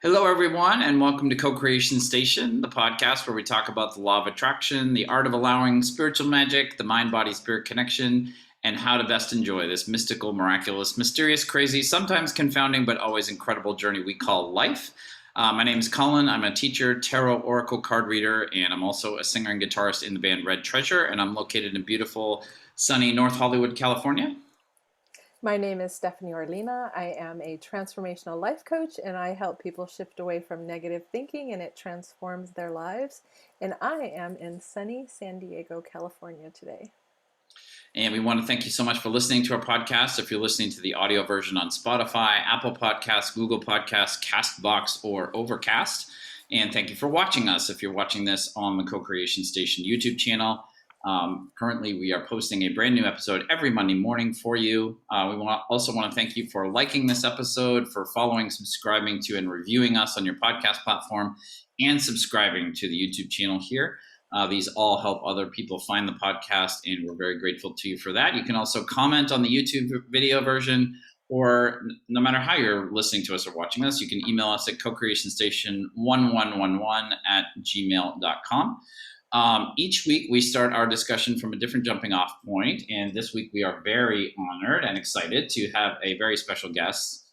Hello, everyone, and welcome to Co-Creation Station, the podcast where we talk about the law of attraction, the art of allowing spiritual magic, the mind-body-spirit connection, and how to best enjoy this mystical, miraculous, mysterious, crazy, sometimes confounding, but always incredible journey we call life. My name is Collin. I'm a teacher, tarot oracle card reader, and I'm also a singer and guitarist in the band Red Treasure, and I'm located in beautiful, sunny North Hollywood, California. My name is Stephanie Orlina. I am a transformational life coach, and I help people shift away from negative thinking, and it transforms their lives. And I am in sunny San Diego, California today. And we want to thank you so much for listening to our podcast. If you're listening to the audio version on Spotify, Apple Podcasts, Google Podcasts, CastBox, or Overcast. And thank you for watching us if you're watching this on the Co-Creation Station YouTube channel. Currently, we are posting a brand new episode every Monday morning for you. We also want to thank you for liking this episode, for following, subscribing to, and reviewing us on your podcast platform, and subscribing to the YouTube channel here. These all help other people find the podcast, and we're very grateful to you for that. You can also comment on the YouTube video version, or no matter how you're listening to us or watching us, you can email us at cocreationstation1111@gmail.com. Each week we start our discussion from a different jumping off point, and this week we are very honored and excited to have a very special guest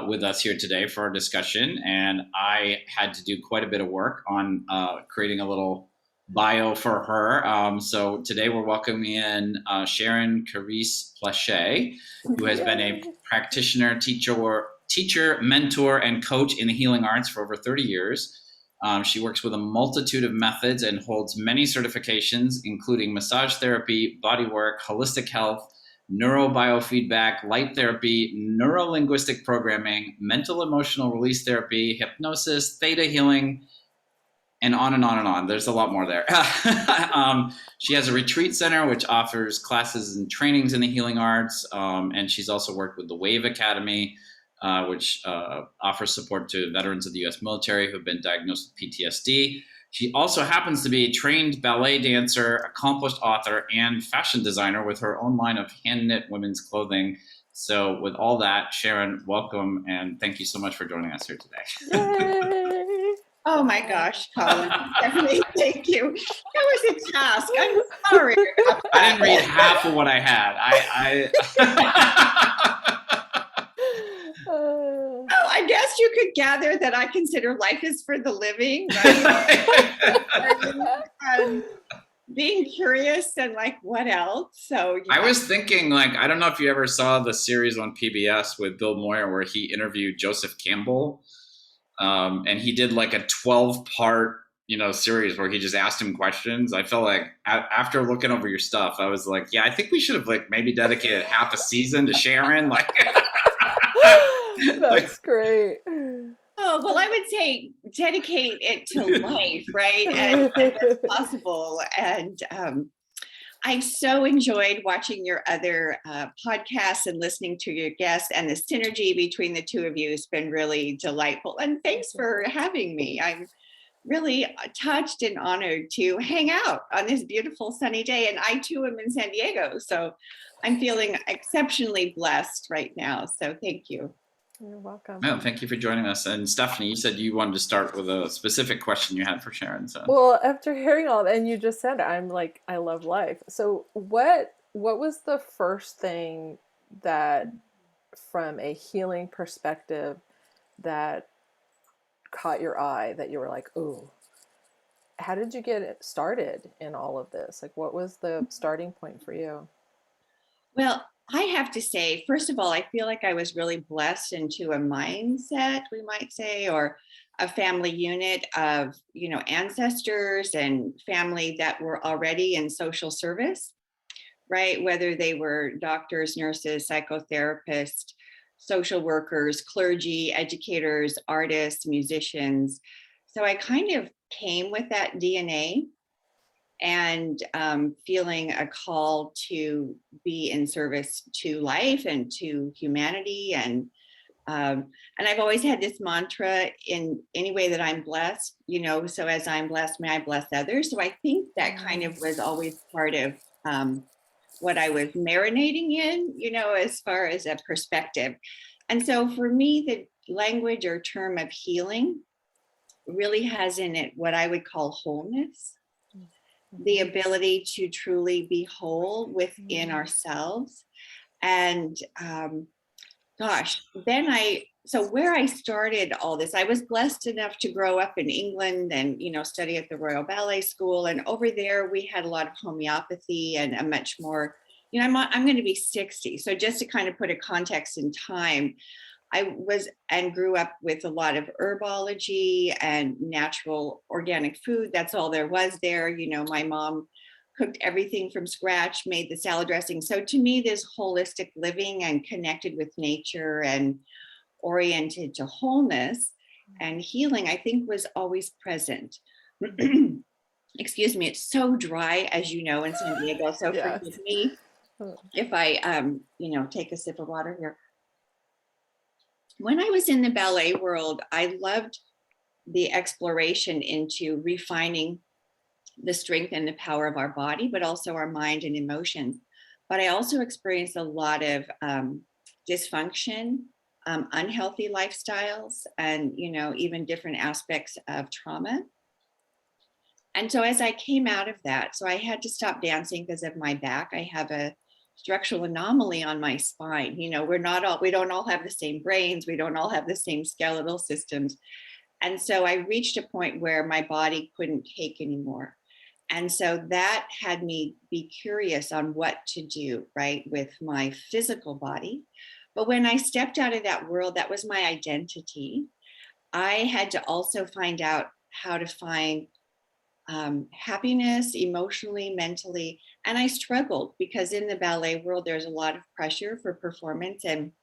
with us here today for our discussion. And I had to do quite a bit of work on creating a little bio for her. So today we're welcoming in Sharon Karise Plaché, who has been a practitioner, teacher, mentor, and coach in the healing arts for over 30 years. She works with a multitude of methods and holds many certifications, including massage therapy, bodywork, holistic health, neurobiofeedback, light therapy, neurolinguistic programming, mental emotional release therapy, hypnosis, theta healing, and on and on and on. There's a lot more there. She has a retreat center which offers classes and trainings in the healing arts, and she's also worked with the Wave Academy, which offers support to veterans of the U.S. military who have been diagnosed with PTSD. She also happens to be a trained ballet dancer, accomplished author, and fashion designer with her own line of hand-knit women's clothing. So with all that, Sharon, welcome, and thank you so much for joining us here today. Yay! Oh my gosh, Collin, Stephanie, thank you. That was a task. I'm sorry. I didn't read half of what I had. Oh, I guess you could gather that I consider life is for the living, right? and being curious and like, what else? So I was thinking, I don't know if you ever saw the series on PBS with Bill Moyer where he interviewed Joseph Campbell. And he did like a 12-part, series where he just asked him questions. I felt like after looking over your stuff, I was like, yeah, I think we should have maybe dedicated half a season to Sharon. That's great. Oh, well, I would say dedicate it to life, right? And as possible. And I've so enjoyed watching your other podcasts and listening to your guests, and the synergy between the two of you has been really delightful. And thanks for having me. I'm really touched and honored to hang out on this beautiful sunny day. And I too am in San Diego, so I'm feeling exceptionally blessed right now. So thank you. You're welcome. No, thank you for joining us. And Stephanie, you said you wanted to start with a specific question you had for Sharon. So. Well, after hearing all that, and you just said, I'm like, I love life. So what was the first thing that, from a healing perspective, that caught your eye, that you were like, ooh, how did you get it started in all of this? Like, what was the starting point for you? Well, I have to say, first of all, I feel like I was really blessed into a mindset, we might say, or a family unit of, ancestors and family that were already in social service, right? Whether they were doctors, nurses, psychotherapists, social workers, clergy, educators, artists, musicians. So I kind of came with that DNA. And feeling a call to be in service to life and to humanity. And I've always had this mantra, in any way that I'm blessed, so as I'm blessed, may I bless others. So I think that kind of was always part of what I was marinating in, as far as a perspective. And so for me, the language or term of healing really has in it what I would call wholeness, the ability to truly be whole within ourselves. And so where I started all this, I was blessed enough to grow up in England and, study at the Royal Ballet School. And over there, we had a lot of homeopathy and a much more, I'm going to be 60. So just to kind of put a context in time, I was and grew up with a lot of herbology and natural organic food. That's all there was there. My mom cooked everything from scratch, made the salad dressing. So to me, this holistic living and connected with nature and oriented to wholeness and healing, I think was always present. Excuse me, it's so dry, as you know, in San Diego. So forgive me if I, take a sip of water here. When I was in the ballet world, I loved the exploration into refining the strength and the power of our body, but also our mind and emotions. But I also experienced a lot of dysfunction, unhealthy lifestyles, and even different aspects of trauma. And so as I came out of that, so I had to stop dancing because of my back. I have a structural anomaly on my spine. We don't all have the same brains. We don't all have the same skeletal systems. And so I reached a point where my body couldn't take anymore. And so that had me be curious on what to do, right, with my physical body. But when I stepped out of that world, that was my identity. I had to also find out how to find happiness emotionally, mentally. And I struggled because in the ballet world, there's a lot of pressure for performance. And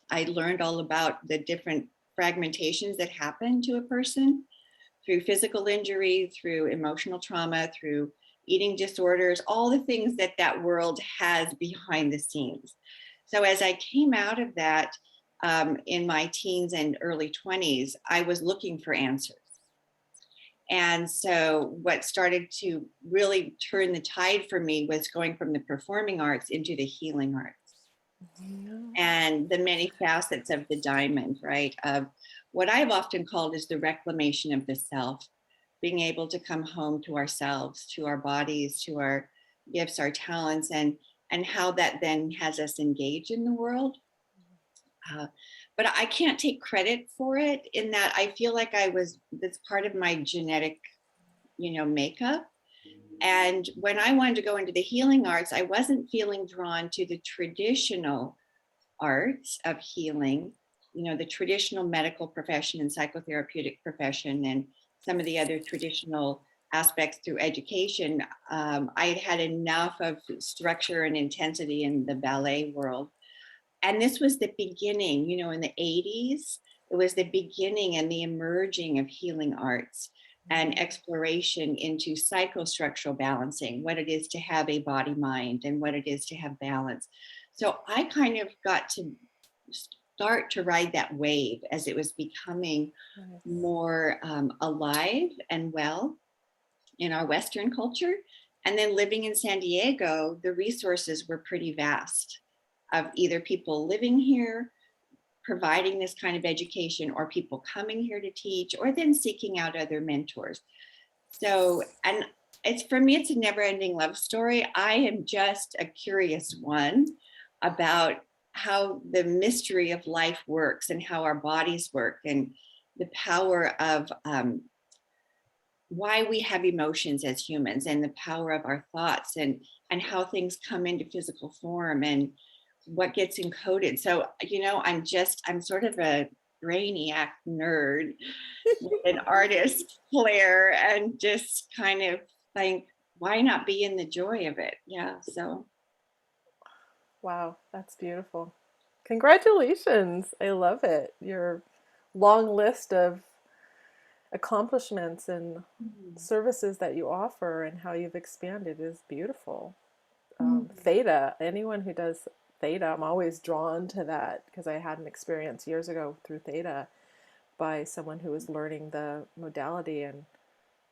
I learned all about the different fragmentations that happen to a person through physical injury, through emotional trauma, through eating disorders, all the things that world has behind the scenes. So as I came out of that in my teens and early 20s, I was looking for answers. And so what started to really turn the tide for me was going from the performing arts into the healing arts. And the many facets of the diamond, right? Of what I've often called is the reclamation of the self, being able to come home to ourselves, to our bodies, to our gifts, our talents, and how that then has us engage in the world. But I can't take credit for it in that I feel like that's part of my genetic, makeup. And when I wanted to go into the healing arts, I wasn't feeling drawn to the traditional arts of healing, the traditional medical profession and psychotherapeutic profession and some of the other traditional aspects through education. I had had enough of structure and intensity in the ballet world. And this was the beginning, in the 80s, it was the beginning and the emerging of healing arts and exploration into psychostructural balancing, what it is to have a body mind and what it is to have balance. So I kind of got to start to ride that wave as it was becoming more alive and well in our Western culture. And then living in San Diego, the resources were pretty vast of either people living here, providing this kind of education, or people coming here to teach, or then seeking out other mentors. So, and for me, it's a never-ending love story. I am just a curious one about how the mystery of life works and how our bodies work and the power of why we have emotions as humans and the power of our thoughts and how things come into physical form and what gets encoded. So, I'm sort of a brainiac nerd with an artist flair and just kind of think, why not be in the joy of it? Yeah. So. Wow, that's beautiful. Congratulations. I love it. Your long list of accomplishments and services that you offer and how you've expanded is beautiful. Theta, anyone who does Theta, I'm always drawn to that because I had an experience years ago through Theta by someone who was learning the modality, and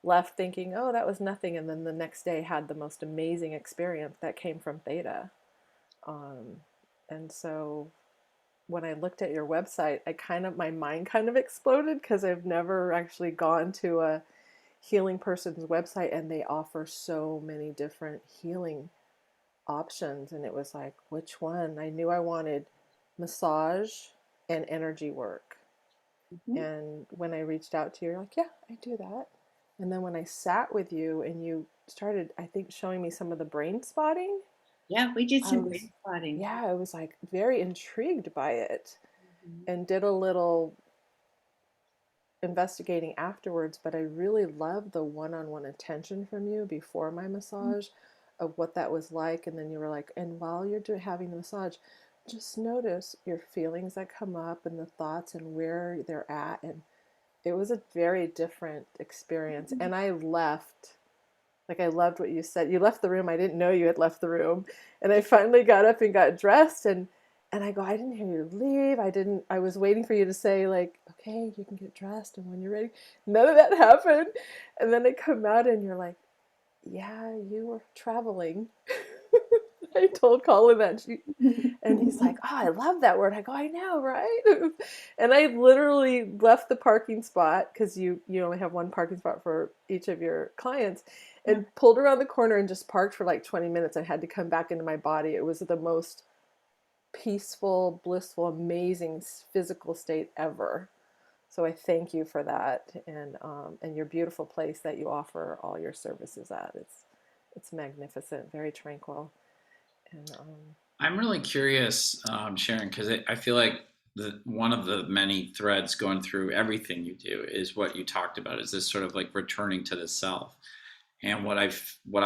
left thinking, oh, that was nothing. And then the next day had the most amazing experience that came from theta. And so when I looked at your website, my mind kind of exploded because I've never actually gone to a healing person's website and they offer so many different healing options. And it was like, which one? I knew I wanted massage and energy work. Mm-hmm. And when I reached out to you, you're like, yeah, I do that. And then when I sat with you and you started, I think, showing me some of the brain spotting. Yeah, we did some brain spotting. Yeah, I was like very intrigued by it, Mm-hmm. and did a little investigating afterwards. But I really loved the one-on-one attention from you before my massage of what that was like. And then you were like, and while you're having the massage, just notice your feelings that come up and the thoughts and where they're at. And it was a very different experience. And I left, like, I loved what you said. You left the room. I didn't know you had left the room. And I finally got up and got dressed, and I go, I didn't hear you leave. I was waiting for you to say, like, okay, you can get dressed and when you're ready. None of that happened. And then I come out and you're like, yeah, you were traveling. I told Collin that and he's like, oh, I love that word. I go, I know, right? And I literally left the parking spot because you only have one parking spot for each of your clients, and pulled around the corner and just parked for like 20 minutes. I had to come back into my body. It was the most peaceful, blissful, amazing physical state ever. So I thank you for that, and your beautiful place that you offer all your services at. It's magnificent, very tranquil. And I'm really curious, Sharon, because I feel like one of the many threads going through everything you do is what you talked about, is this sort of like returning to the self. And what I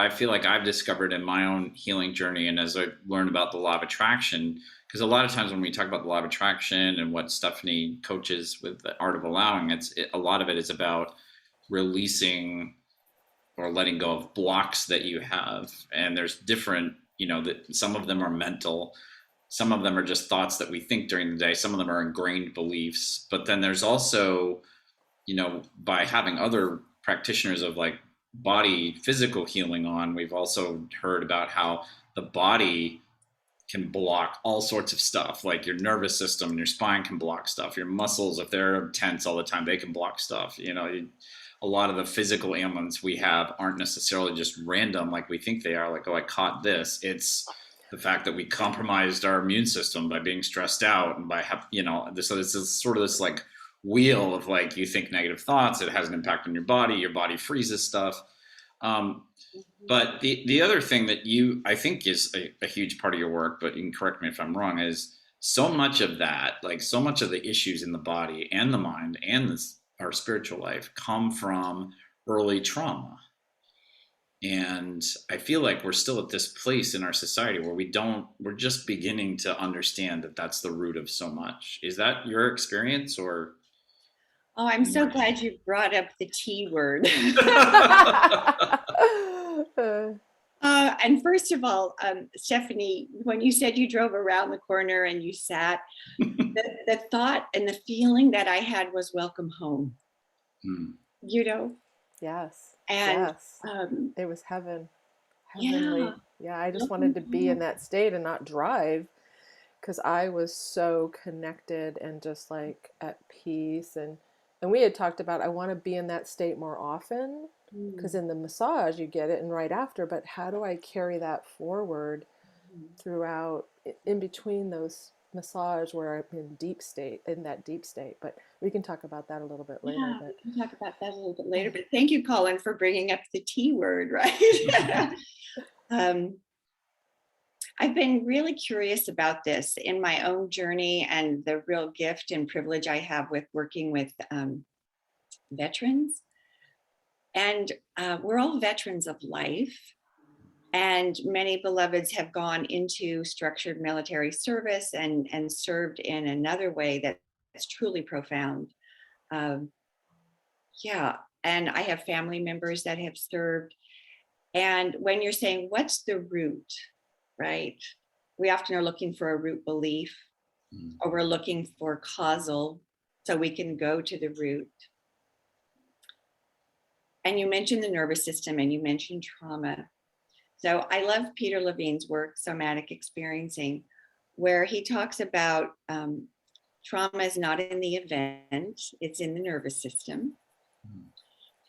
feel like I've discovered in my own healing journey, and as I learned about the law of attraction, because a lot of times when we talk about the law of attraction and what Stephanie coaches with the art of allowing, a lot of it is about releasing or letting go of blocks that you have. And there's different, that some of them are mental, some of them are just thoughts that we think during the day, some of them are ingrained beliefs. But then there's also, by having other practitioners of like body physical healing on, we've also heard about how the body can block all sorts of stuff, like your nervous system and your spine can block stuff, your muscles, if they're tense all the time, they can block stuff. A lot of the physical ailments we have aren't necessarily just random like we think they are, like, oh, I caught this. It's the fact that we compromised our immune system by being stressed out and by so this is sort of this like wheel of like, you think negative thoughts, it has an impact on your body freezes stuff. But the other thing that I think is a huge part of your work, but you can correct me if I'm wrong, is so much of that, like so much of the issues in the body and the mind and our spiritual life come from early trauma. And I feel like we're still at this place in our society where we're just beginning to understand that that's the root of so much. Is that your experience, or? Oh, I'm so glad you brought up the T word. And first of all, Stephanie, when you said you drove around the corner and you sat, the thought and the feeling that I had was welcome home. Yes. And yes. It was heavenly. Yeah, I just wanted to be in that state and not drive, because I was so connected and just like at peace. And we had talked about, I want to be in that state more often, because in the massage you get it and right after, but how do I carry that forward throughout, in between those massage where I'm in that deep state. But we can talk about that a little bit later. Yeah, we can talk about that a little bit later, but thank you, Collin, for bringing up the T word, right? I've been really curious about this in my own journey, and the real gift and privilege I have with working with veterans. And we're all veterans of life. And many beloveds have gone into structured military service and served in another way that's truly profound. Yeah, and I have family members that have served. And when you're saying, what's the root, right? We often are looking for a root belief, or we're looking for causal, so we can go to the root. And you mentioned the nervous system and you mentioned trauma. So I love Peter Levine's work, Somatic Experiencing, where he talks about trauma is not in the event, it's in the nervous system.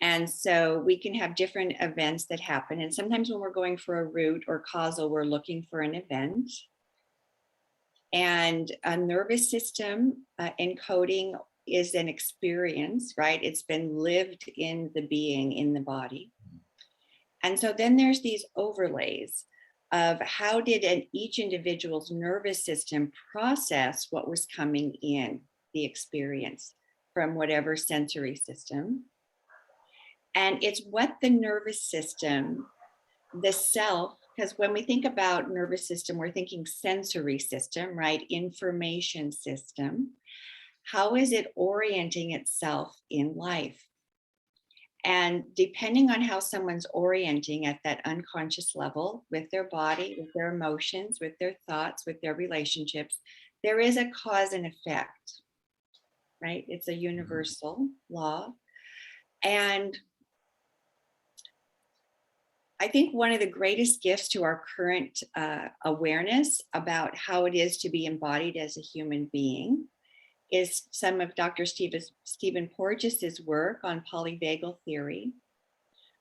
And so we can have different events that happen. And sometimes when we're going for a root or causal, we're looking for an event. And a nervous system encoding is an experience, right? It's been lived in the being, in the body. And so then there's these overlays of how did each individual's nervous system process what was coming in, the experience from whatever sensory system. And it's what the nervous system, the self, because when we think about nervous system, we're thinking sensory system, right? Information system. How is it orienting itself in life? And depending on how someone's orienting at that unconscious level with their body, with their emotions, with their thoughts, with their relationships, there is a cause and effect, right? It's a universal law. And I think one of the greatest gifts to our current awareness about how it is to be embodied as a human being is some of Dr. Stephen Porges's work on Polyvagal Theory,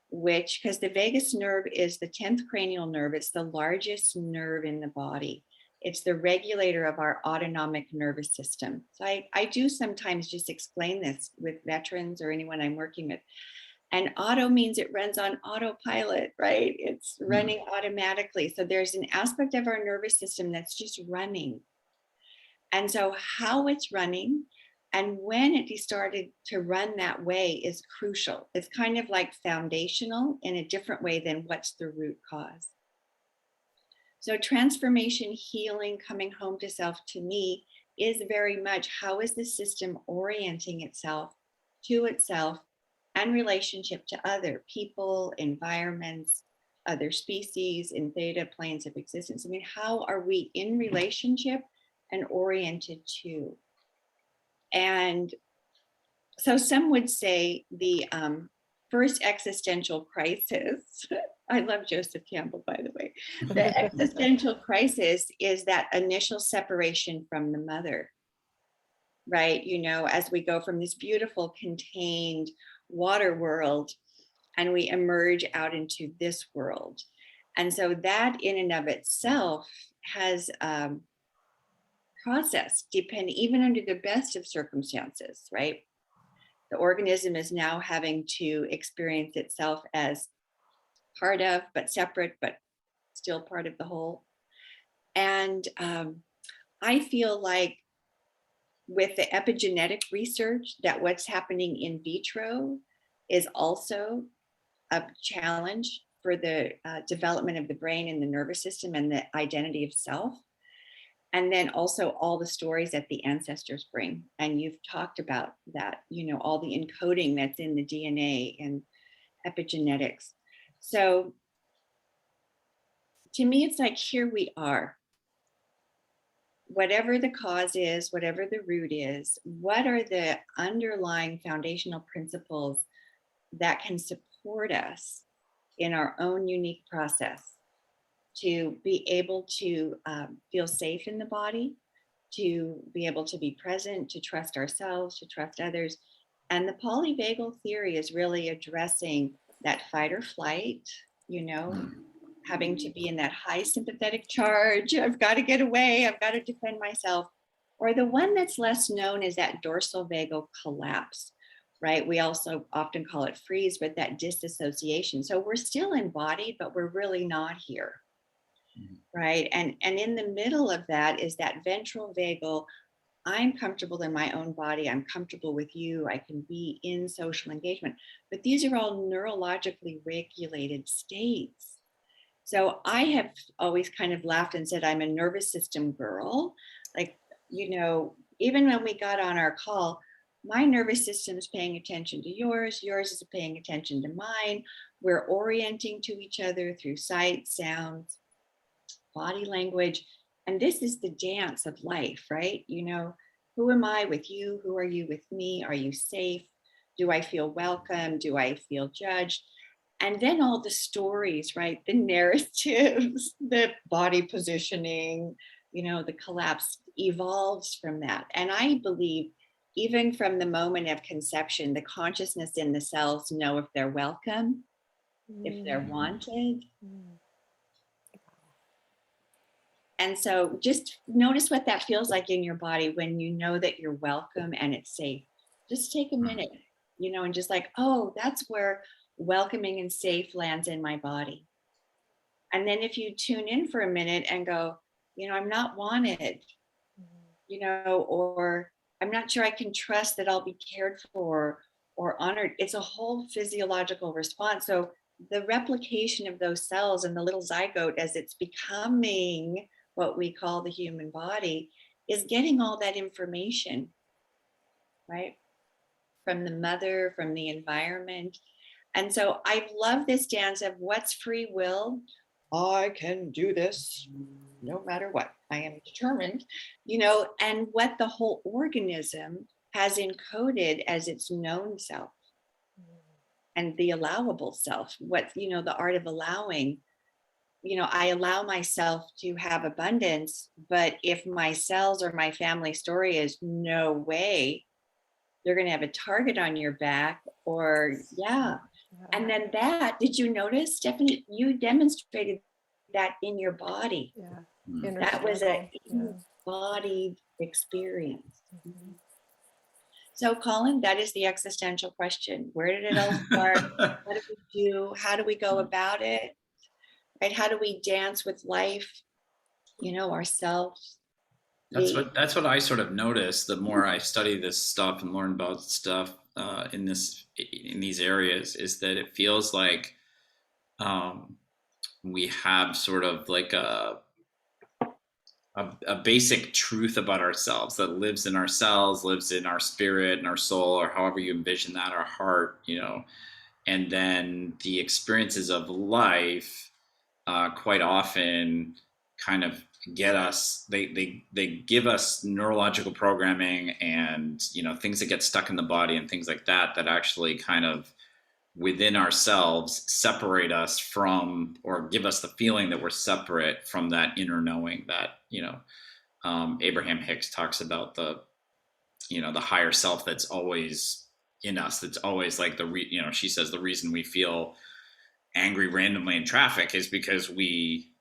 which, because the vagus nerve is the 10th cranial nerve, it's the largest nerve in the body. It's the regulator of our autonomic nervous system. So I do sometimes just explain this with veterans or anyone I'm working with. And auto means it runs on autopilot, right? It's running automatically. So there's an aspect of our nervous system that's just running. And so how it's running and when it started to run that way is crucial. It's kind of like foundational in a different way than what's the root cause. So transformation, healing, coming home to self, to me, is very much how is the system orienting itself to itself and relationship to other people, environments, other species in theta planes of existence. I mean, how are we in relationship and oriented to? And so some would say the first existential crisis, I love Joseph Campbell, by the way, the existential crisis is that initial separation from the mother, right? You know, as we go from this beautiful contained water world and we emerge out into this world. And so that in and of itself has processed, depending, even under the best of circumstances, right? The organism is now having to experience itself as part of, but separate, but still part of the whole. And I feel like with the epigenetic research that what's happening in vitro is also a challenge for the development of the brain and the nervous system and the identity of self. And then also all the stories that the ancestors bring. And you've talked about that, you know, all the encoding that's in the DNA and epigenetics. So to me, it's like, here we are. Whatever the cause is, whatever the root is, what are the underlying foundational principles that can support us in our own unique process to be able to feel safe in the body, to be able to be present, to trust ourselves, to trust others. And the polyvagal theory is really addressing that fight or flight, you know, having to be in that high sympathetic charge. I've got to get away. I've got to defend myself. Or the one that's less known is that dorsal vagal collapse, right? We also often call it freeze, but that disassociation. So we're still embodied, but we're really not here. Right. And in the middle of that is that ventral vagal. I'm comfortable in my own body. I'm comfortable with you. I can be in social engagement. But these are all neurologically regulated states. So I have always kind of laughed and said, I'm a nervous system girl. Like, you know, even when we got on our call, my nervous system is paying attention to yours. Yours is paying attention to mine. We're orienting to each other through sight, sounds, body language. And this is the dance of life, right? You know, who am I with you? Who are you with me? Are you safe? Do I feel welcome? Do I feel judged? And then all the stories, right? The narratives, the body positioning, the collapse evolves from that. And I believe even from the moment of conception, the consciousness in the cells know if they're welcome, if they're wanted. And so just notice what that feels like in your body when you know that you're welcome and it's safe. Just take a minute, and just like, oh, that's where welcoming and safe lands in my body. And then if you tune in for a minute and go, I'm not wanted, or I'm not sure I can trust that I'll be cared for or honored. It's a whole physiological response. So the replication of those cells in the little zygote as it's becoming what we call the human body is getting all that information, right? From the mother, from the environment. And so I love this dance of what's free will. I can do this no matter what. I am determined, and what the whole organism has encoded as its known self and the allowable self. What, the art of allowing. I allow myself to have abundance, but if my cells or my family story is no way, you're going to have a target on your back, or and then did you notice, Stephanie, you demonstrated that in your body. That was a embodied experience. So Collin, that is the existential question. Where did it all start? What do we do? How do we go about it? Right? How do we dance with life, ourselves? That's what I sort of noticed the more I study this stuff and learn about stuff in these areas, is that it feels like we have sort of like a basic truth about ourselves that lives in our cells, lives in our spirit and our soul, or however you envision that, our heart, and then the experiences of life quite often kind of get us, they give us neurological programming and things that get stuck in the body and things like that actually kind of within ourselves separate us from, or give us the feeling that we're separate from that inner knowing that Abraham Hicks talks about the higher self that's always in us, that's always like she says the reason we feel angry randomly in traffic is because we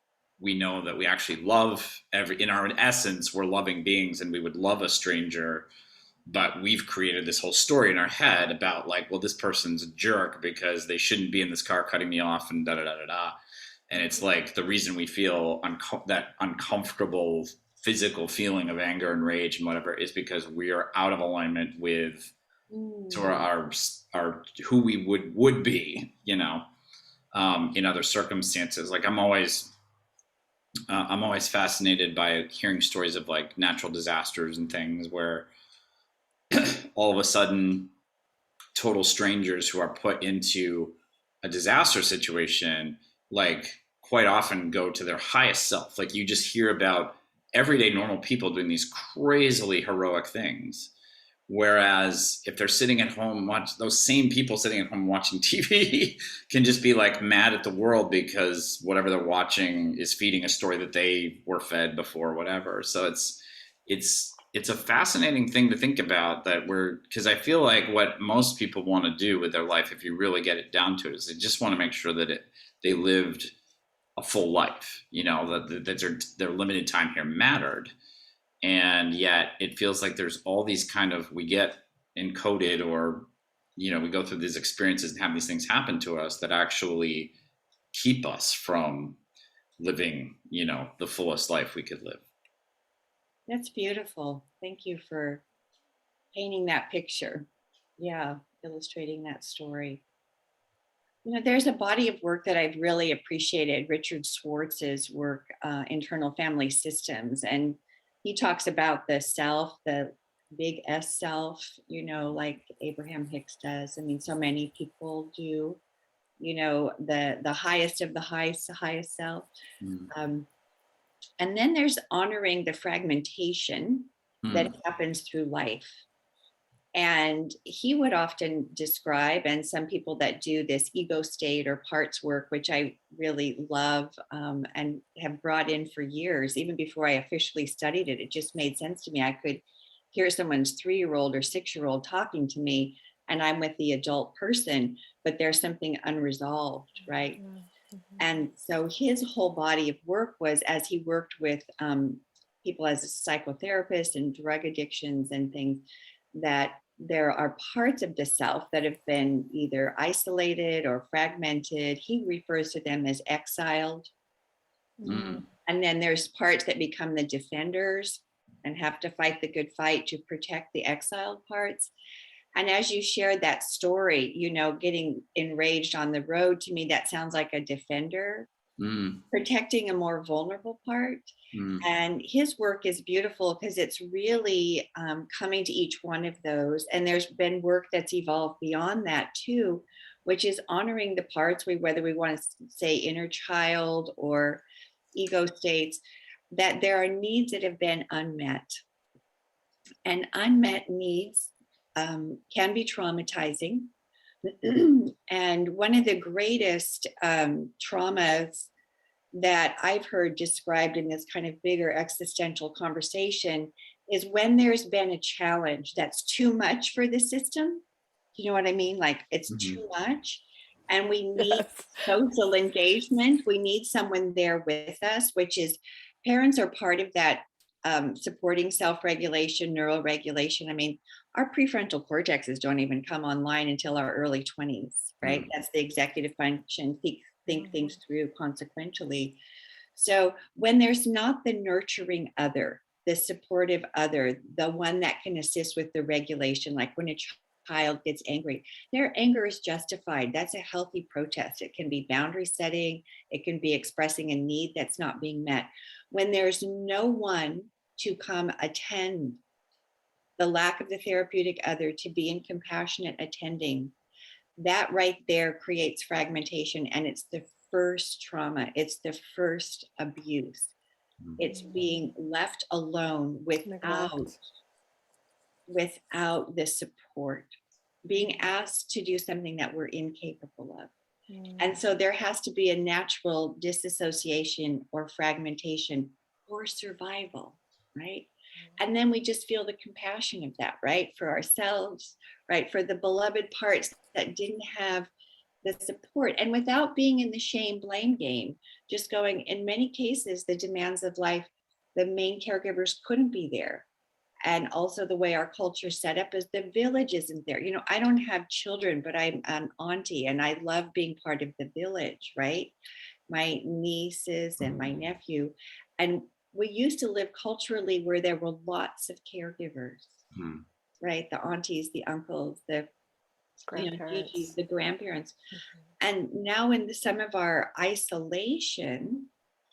know that we actually love in our essence, we're loving beings and we would love a stranger, but we've created this whole story in our head about like, well, this person's a jerk because they shouldn't be in this car cutting me off and da da da da da. And it's like the reason we feel that uncomfortable physical feeling of anger and rage and whatever is because we are out of alignment with sort of our who we would be, in other circumstances. Like I'm always fascinated by hearing stories of like natural disasters and things where all of a sudden total strangers who are put into a disaster situation, like quite often go to their highest self. Like you just hear about everyday normal people doing these crazily heroic things. Whereas if they're sitting at home, those same people sitting at home watching TV can just be like mad at the world because whatever they're watching is feeding a story that they were fed before, whatever. So it's a fascinating thing to think about, that because I feel like what most people want to do with their life, if you really get it down to it, is they just want to make sure that they lived a full life, that their limited time here mattered. And yet it feels like there's all these we get encoded, or, we go through these experiences and have these things happen to us that actually keep us from living, the fullest life we could live. That's beautiful. Thank you for painting that picture. Yeah, illustrating that story. There's a body of work that I've really appreciated, Richard Schwartz's work, Internal Family Systems. And he talks about the self, the big S self, like Abraham Hicks does. I mean, so many people do, the highest of the highest self. And then there's honoring the fragmentation that happens through life. And he would often describe, and some people that do this ego state or parts work, which I really love and have brought in for years, even before I officially studied it, it just made sense to me. I could hear someone's 3-year-old or 6-year-old talking to me, and I'm with the adult person, but there's something unresolved, right? Mm-hmm. And so his whole body of work was, as he worked with people as a psychotherapist and drug addictions and things, that there are parts of the self that have been either isolated or fragmented. He refers to them as exiled. Mm. And then there's parts that become the defenders and have to fight the good fight to protect the exiled parts. And as you shared that story, you know, getting enraged on the road, to me, that sounds like a defender protecting a more vulnerable part. And his work is beautiful because it's really coming to each one of those. And there's been work that's evolved beyond that too, which is honoring the parts, whether we want to say inner child or ego states, that there are needs that have been unmet. And unmet needs can be traumatizing. And one of the greatest traumas that I've heard described in this kind of bigger existential conversation is when there's been a challenge that's too much for the system. You know what I mean? Like it's too much. And we need social engagement. We need someone there with us, which is parents are part of that supporting self-regulation, neural regulation. I mean, our prefrontal cortexes don't even come online until our early 20s, right? That's the executive function, think things through consequentially. So when there's not the nurturing other, the supportive other, the one that can assist with the regulation, like when a child gets angry, their anger is justified. That's a healthy protest. It can be boundary setting. It can be expressing a need that's not being met. When there's no one to come attend, the lack of the therapeutic other to be in compassionate attending, that right there creates fragmentation. And it's the first trauma. It's the first abuse. It's being left alone without the support, being asked to do something that we're incapable of. And so there has to be a natural disassociation or fragmentation for survival, right? And then we just feel the compassion of that, right? For ourselves, right? For the beloved parts that didn't have the support, and without being in the shame blame game, just going, in many cases, the demands of life, the main caregivers couldn't be there. And also the way our culture set up is the village isn't there. You know, I don't have children, but I'm an auntie and I love being part of the village, right? My nieces and my nephew. And we used to live culturally where there were lots of caregivers, right? The aunties, the uncles, the grandparents, the grandparents. And now in some of our isolation,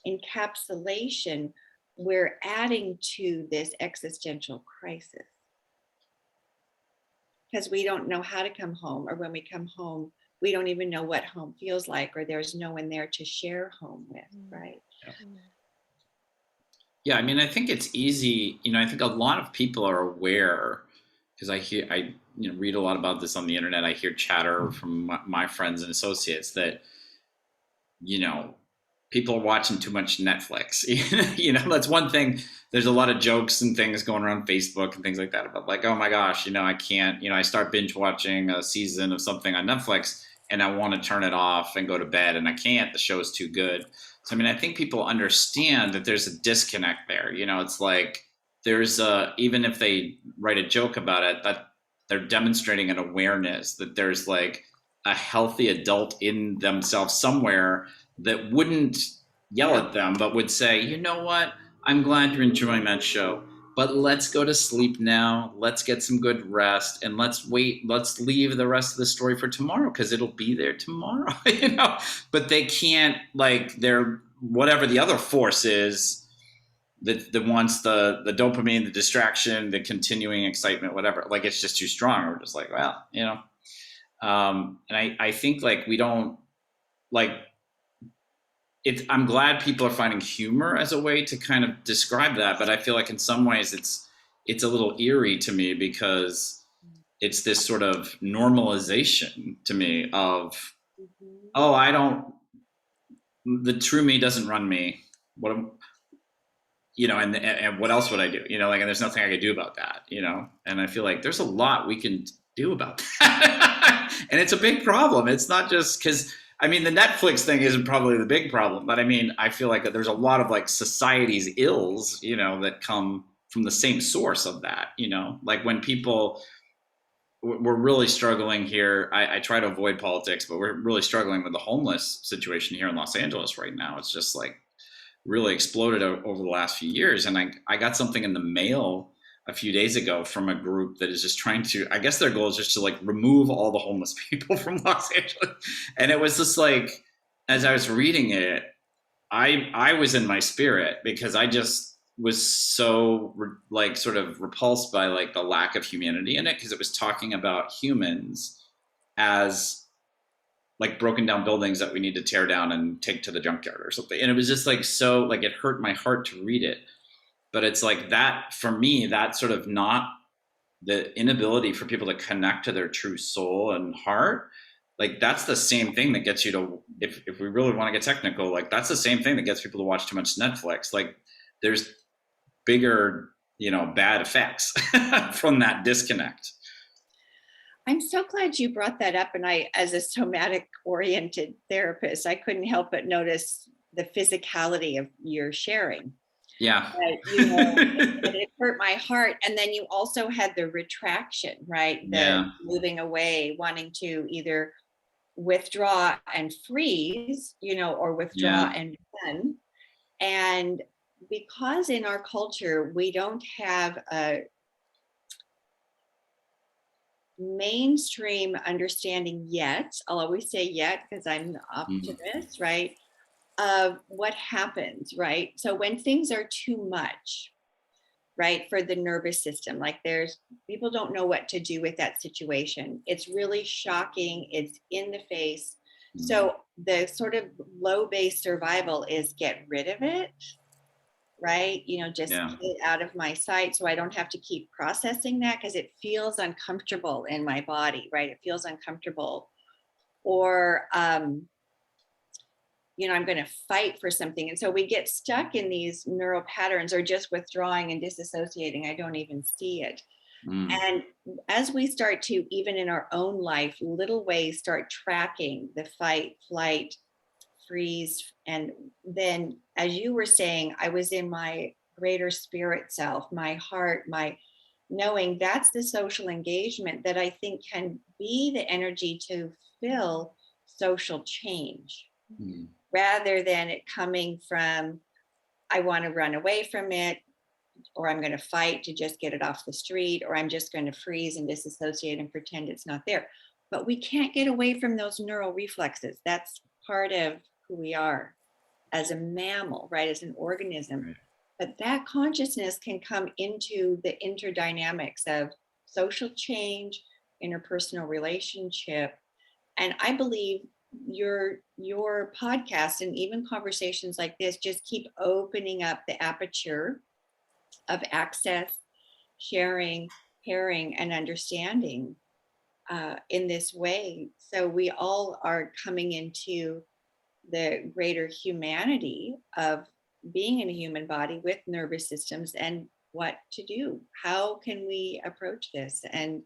encapsulation, we're adding to this existential crisis because we don't know how to come home, or when we come home, we don't even know what home feels like, or there's no one there to share home with, right? Yeah, I mean, I think it's easy. You know, I think a lot of people are aware, because I read a lot about this on the internet. I hear chatter from my friends and associates that, you know, people are watching too much Netflix. You know, that's one thing. There's a lot of jokes and things going around Facebook and things like that about like, oh my gosh, you know, I can't, you know, I start binge watching a season of something on Netflix and I want to turn it off and go to bed and I can't, the show is too good. So, I mean, I think people understand that there's a disconnect there. You know, it's like even if they write a joke about it, that they're demonstrating an awareness that there's like a healthy adult in themselves somewhere that wouldn't yell at them, but would say, you know what, I'm glad you're enjoying that show, but let's go to sleep now. Let's get some good rest and let's leave the rest of the story for tomorrow because it'll be there tomorrow, you know, but they can't, like, they're whatever the other force is that wants the dopamine, the distraction, the continuing excitement, whatever, like it's just too strong. We're just like, well, you know, and I think like we don't like, I'm glad people are finding humor as a way to kind of describe that, but I feel like in some ways it's a little eerie to me because it's this sort of normalization to me of, Mhm. oh, the true me doesn't run me. What am, and what else would I do? And there's nothing I could do about that, and I feel like there's a lot we can do about that. And it's a big problem. It's not just because, the Netflix thing isn't probably the big problem, but I feel like that there's a lot of like society's ills, that come from the same source of that, like when people, we're really struggling here. I try to avoid politics, but we're really struggling with the homeless situation here in Los Angeles right now. It's just like really exploded over the last few years. And I got something in the mail a few days ago from a group that is just trying to, I guess their goal is just to like remove all the homeless people from Los Angeles. And it was just like, as I was reading it, I was in my spirit because I just was so like sort of repulsed by like the lack of humanity in it, because it was talking about humans as like broken down buildings that we need to tear down and take to the junkyard or something. And it was just like, so like it hurt my heart to read it. But it's like that, for me, that sort of not the inability for people to connect to their true soul and heart, like that's the same thing that gets you to, if we really want to get technical, like that's the same thing that gets people to watch too much Netflix. Like there's bigger, bad effects from that disconnect. I'm so glad you brought that up. And I, as a somatic oriented therapist, I couldn't help but notice the physicality of your sharing. Yeah. Right? It hurt my heart. And then you also had the retraction, right? The moving away, wanting to either withdraw and freeze, or withdraw and run. And because in our culture, we don't have a mainstream understanding yet, I'll always say yet because I'm the optimist, right, of what happens, right? So when things are too much, right, for the nervous system, like people don't know what to do with that situation. It's really shocking. It's in the face. So the sort of low base survival is get rid of it, right? Just get it out of my sight so I don't have to keep processing that because it feels uncomfortable in my body, right? It feels uncomfortable. Or, I'm going to fight for something. And so we get stuck in these neural patterns or just withdrawing and disassociating. I don't even see it. And as we start to, even in our own life, little ways start tracking the fight, flight, freeze. And then, as you were saying, I was in my greater spirit self, my heart, my knowing that's the social engagement that I think can be the energy to fill social change rather than it coming from, I want to run away from it, or I'm going to fight to just get it off the street, or I'm just going to freeze and disassociate and pretend it's not there. But we can't get away from those neural reflexes. That's part of who we are as a mammal, right? As an organism. Right. But that consciousness can come into the interdynamics of social change, interpersonal relationship. And I believe your podcast and even conversations like this just keep opening up the aperture of access, sharing, caring, and understanding in this way. So we all are coming into the greater humanity of being in a human body with nervous systems and what to do. How can we approach this? And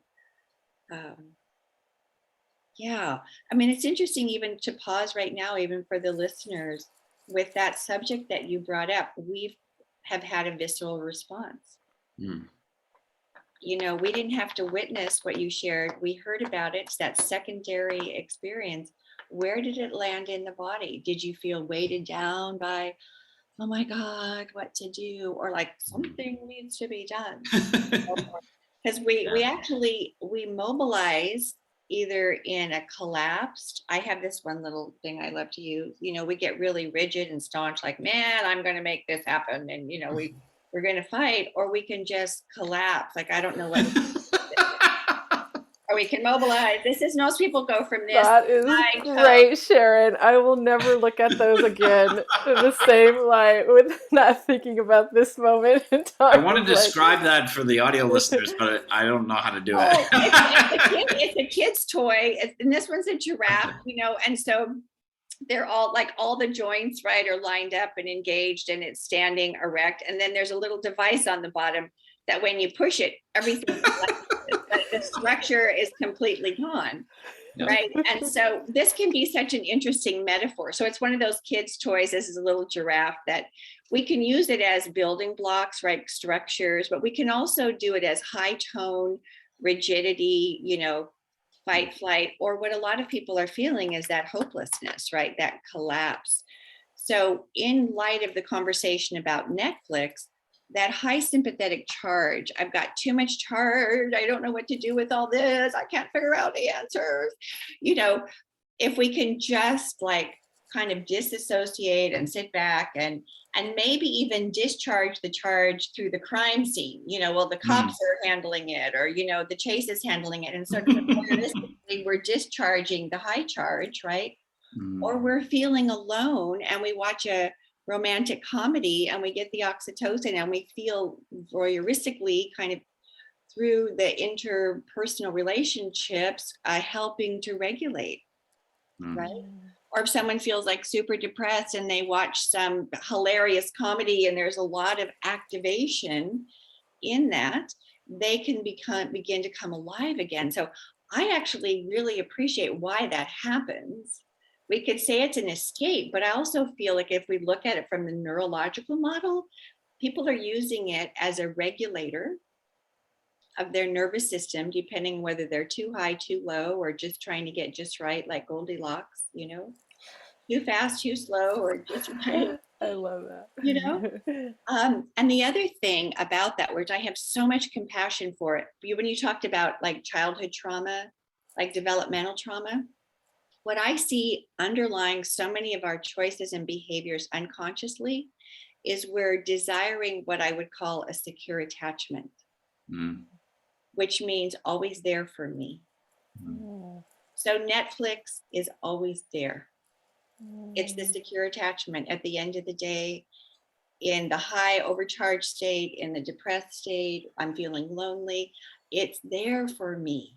it's interesting even to pause right now, even for the listeners, with that subject that you brought up. We have had a visceral response. We didn't have to witness what you shared. We heard about it. It's that secondary experience. Where did it land in the body? Did you feel weighted down by, oh my God, what to do? Or like something needs to be done? Because we mobilize either in a collapsed, I have this one little thing I love to use, we get really rigid and staunch, like, man, I'm going to make this happen. And, we're going to fight, or we can just collapse. Like, I don't know what. or we can mobilize. This is, most people go from this. That is great, Sharon. I will never look at those again in the same light with not thinking about this moment in time. I want to describe that for the audio listeners, but I don't know how to do it. It's a kid's toy, and this one's a giraffe, and so they're all like, all the joints, right, are lined up and engaged, and it's standing erect. And then there's a little device on the bottom that when you push it, everything, the structure is completely gone. Yep. Right. And so this can be such an interesting metaphor. So it's one of those kids' toys. This is a little giraffe that we can use it as building blocks, right? Structures, but we can also do it as high tone, rigidity, fight, flight, or what a lot of people are feeling is that hopelessness, right? That collapse. So in light of the conversation about Netflix, that high sympathetic charge, I've got too much charge, I don't know what to do with all this, I can't figure out the answers. If we can just like kind of disassociate and sit back and maybe even discharge the charge through the crime scene, well, the cops are handling it, or, the chase is handling it. And so we're discharging the high charge, right? Or we're feeling alone and we watch a romantic comedy and we get the oxytocin and we feel voyeuristically kind of through the interpersonal relationships, helping to regulate, right? Or if someone feels like super depressed and they watch some hilarious comedy and there's a lot of activation in that, they can begin to come alive again. So I actually really appreciate why that happens. We could say it's an escape, but I also feel like if we look at it from the neurological model, people are using it as a regulator of their nervous system, depending whether they're too high, too low, or just trying to get just right, like Goldilocks, too fast, too slow, or just right. I love that. And the other thing about that, which I have so much compassion for it, when you talked about like childhood trauma, like developmental trauma, what I see underlying so many of our choices and behaviors unconsciously is we're desiring what I would call a secure attachment, which means always there for me. So Netflix is always there. It's the secure attachment at the end of the day, in the high overcharged state, in the depressed state, I'm feeling lonely. It's there for me.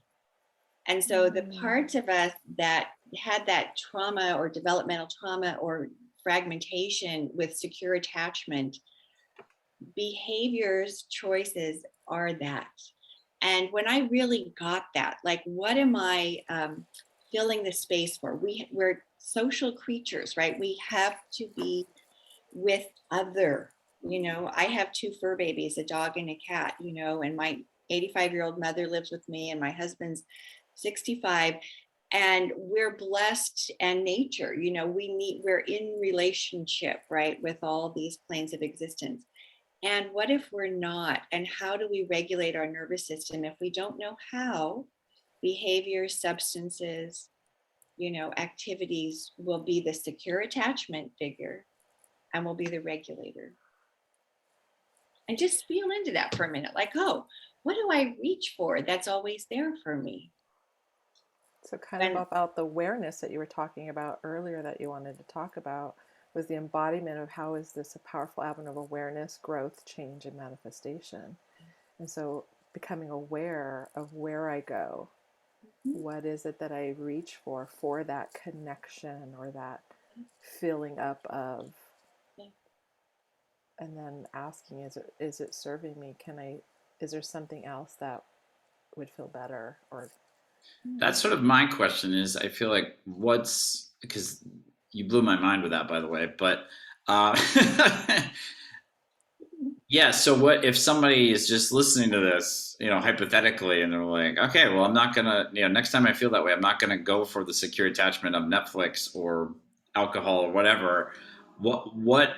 And so the parts of us that had that trauma or developmental trauma or fragmentation with secure attachment, behaviors, choices are that. And when I really got that, like, what am I filling the space for? We're social creatures, right? We have to be with other, I have two fur babies, a dog and a cat, and my 85-year-old mother lives with me and my husband's 65, and we're blessed, and nature, we're in relationship, right, with all these planes of existence. And what if we're not? And how do we regulate our nervous system if we don't know how? Behaviors, substances, activities will be the secure attachment figure and will be the regulator. And just feel into that for a minute, like, oh, what do I reach for that's always there for me? So kind of about the awareness that you were talking about earlier that you wanted to talk about was the embodiment of how is this a powerful avenue of awareness, growth, change, and manifestation. And so becoming aware of where I go, what is it that I reach for that connection or that filling up of, and then asking, is it serving me? Is there something else that would feel better? Or that's sort of my question is, I feel like because you blew my mind with that, by the way, but yeah. So what if somebody is just listening to this, hypothetically, and they're like, okay, well, I'm not gonna, next time I feel that way, I'm not gonna go for the secure attachment of Netflix or alcohol or whatever. What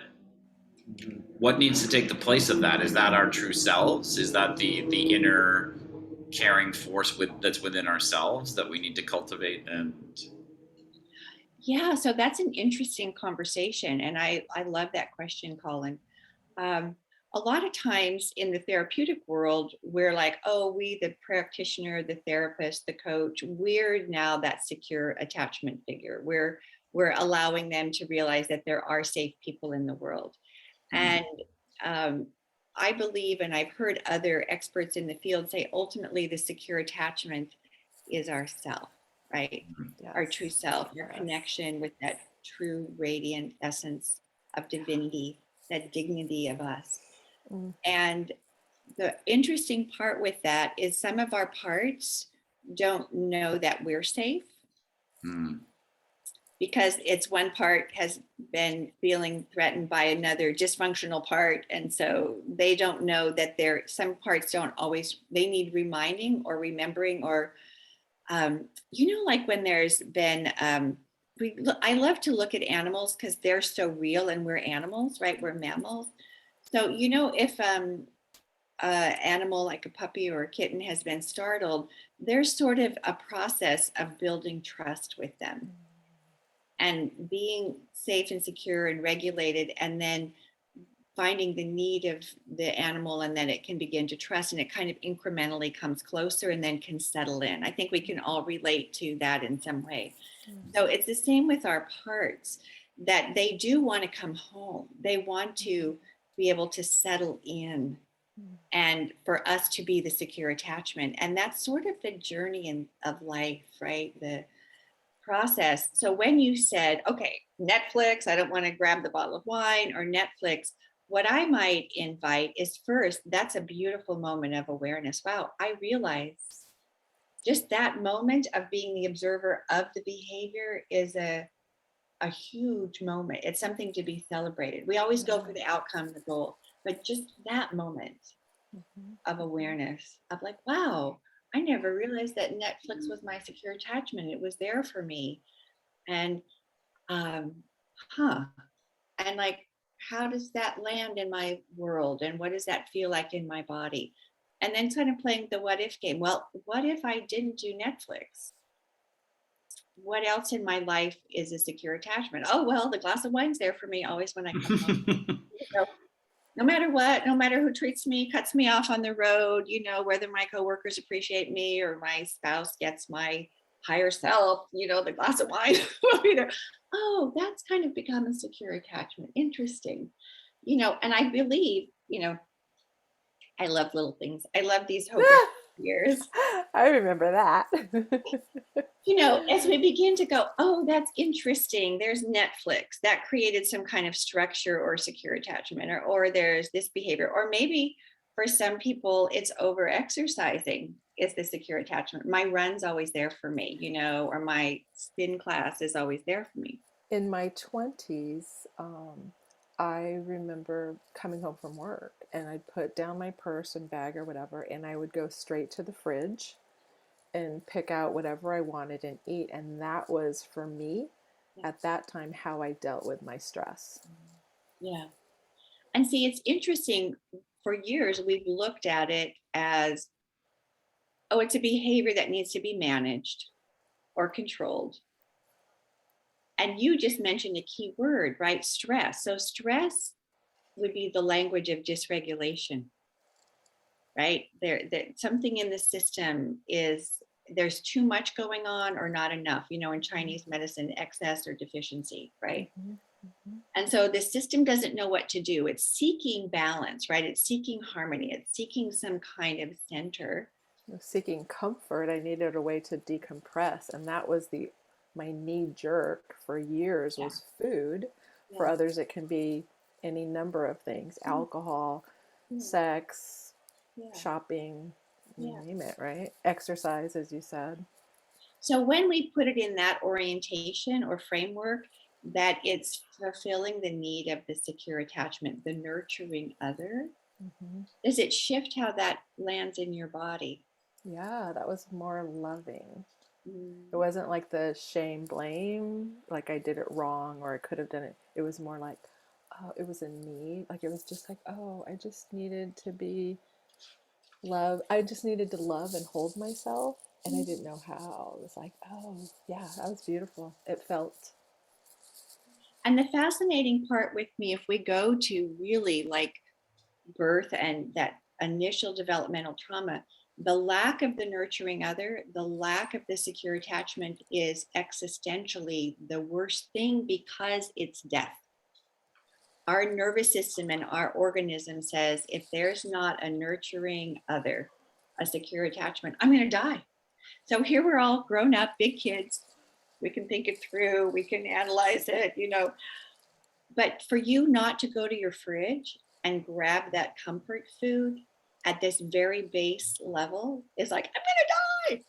needs to take the place of that? Is that our true selves? Is that the inner caring force that's within ourselves that we need to cultivate? And yeah, so that's an interesting conversation, and I love that question, Collin. a lot of times in the therapeutic world, we're like, oh, we, the practitioner, the therapist, the coach, we're now that secure attachment figure. We're allowing them to realize that there are safe people in the world. And I believe, and I've heard other experts in the field say, ultimately, the secure attachment is ourself, right? Yes. Our true self, our Yes. connection with that true radiant essence of divinity, that dignity of us. And the interesting part with that is some of our parts don't know that we're safe because it's one part has been feeling threatened by another dysfunctional part. And so they don't know that some parts don't always, they need reminding or remembering or, like when there's been, I love to look at animals because they're so real and we're animals, right? We're mammals. So, if animal like a puppy or a kitten has been startled, there's sort of a process of building trust with them and being safe and secure and regulated, and then finding the need of the animal, and then it can begin to trust, and it kind of incrementally comes closer and then can settle in. I think we can all relate to that in some way. So it's the same with our parts, that they do want to come home. They want to be able to settle in and for us to be the secure attachment. And that's sort of the journey of life, right? The process. So when you said, okay, Netflix, I don't want to grab the bottle of wine or Netflix, what I might invite is first, that's a beautiful moment of awareness. Wow, I realize just that moment of being the observer of the behavior is a huge moment. It's something to be celebrated. We always go for the outcome, the goal, but just that moment of awareness of like, wow, I never realized that Netflix was my secure attachment. It was there for me. And, and like, how does that land in my world? And what does that feel like in my body? And then kind of playing the what if game. Well, what if I didn't do Netflix? What else in my life is a secure attachment? Oh, well, the glass of wine's there for me always when I come home. So, no matter what, no matter who treats me, cuts me off on the road, whether my coworkers appreciate me or my spouse gets my higher self, the glass of wine will be there. Oh, that's kind of become a secure attachment. Interesting. And I believe, I love little things. I love these hocus years. I remember that. As we begin to go, oh, that's interesting. There's Netflix that created some kind of structure or secure attachment, or there's this behavior, or maybe for some people, it's over exercising is the secure attachment. My run's always there for me, or my spin class is always there for me. In my 20s, I remember coming home from work and I'd put down my purse and bag or whatever, and I would go straight to the fridge and pick out whatever I wanted and eat. And that was, for me, at that time, how I dealt with my stress. Yeah. And see, it's interesting. For years, we've looked at it as, oh, it's a behavior that needs to be managed or controlled. And you just mentioned a key word, right? Stress. So stress would be the language of dysregulation, right? There, something in the system there's too much going on or not enough, in Chinese medicine, excess or deficiency, right? And so the system doesn't know what to do. It's seeking balance, right? It's seeking harmony. It's seeking some kind of center. Seeking comfort. I needed a way to decompress. And that was my knee jerk for years was food. Yeah. For others, it can be any number of things, alcohol, sex, shopping, you name it, right? Exercise, as you said. So when we put it in that orientation or framework, that it's fulfilling the need of the secure attachment, the nurturing other, does it shift how that lands in your body? Yeah, that was more loving. It wasn't like the shame, blame, like I did it wrong or I could have done it. It was more like, oh, it was a need. Like it was just like, oh, I just needed to be loved. I just needed to love and hold myself. And I didn't know how. It was like, oh, yeah, that was beautiful. It felt. And the fascinating part with me, if we go to really like birth and that initial developmental trauma, the lack of the nurturing other, the lack of the secure attachment is existentially the worst thing because it's death. Our nervous system and our organism says, if there's not a nurturing other, a secure attachment, I'm going to die. So here we're all grown up, big kids. We can think it through, we can analyze it, But for you not to go to your fridge and grab that comfort food at this very base level is like, I'm going to die.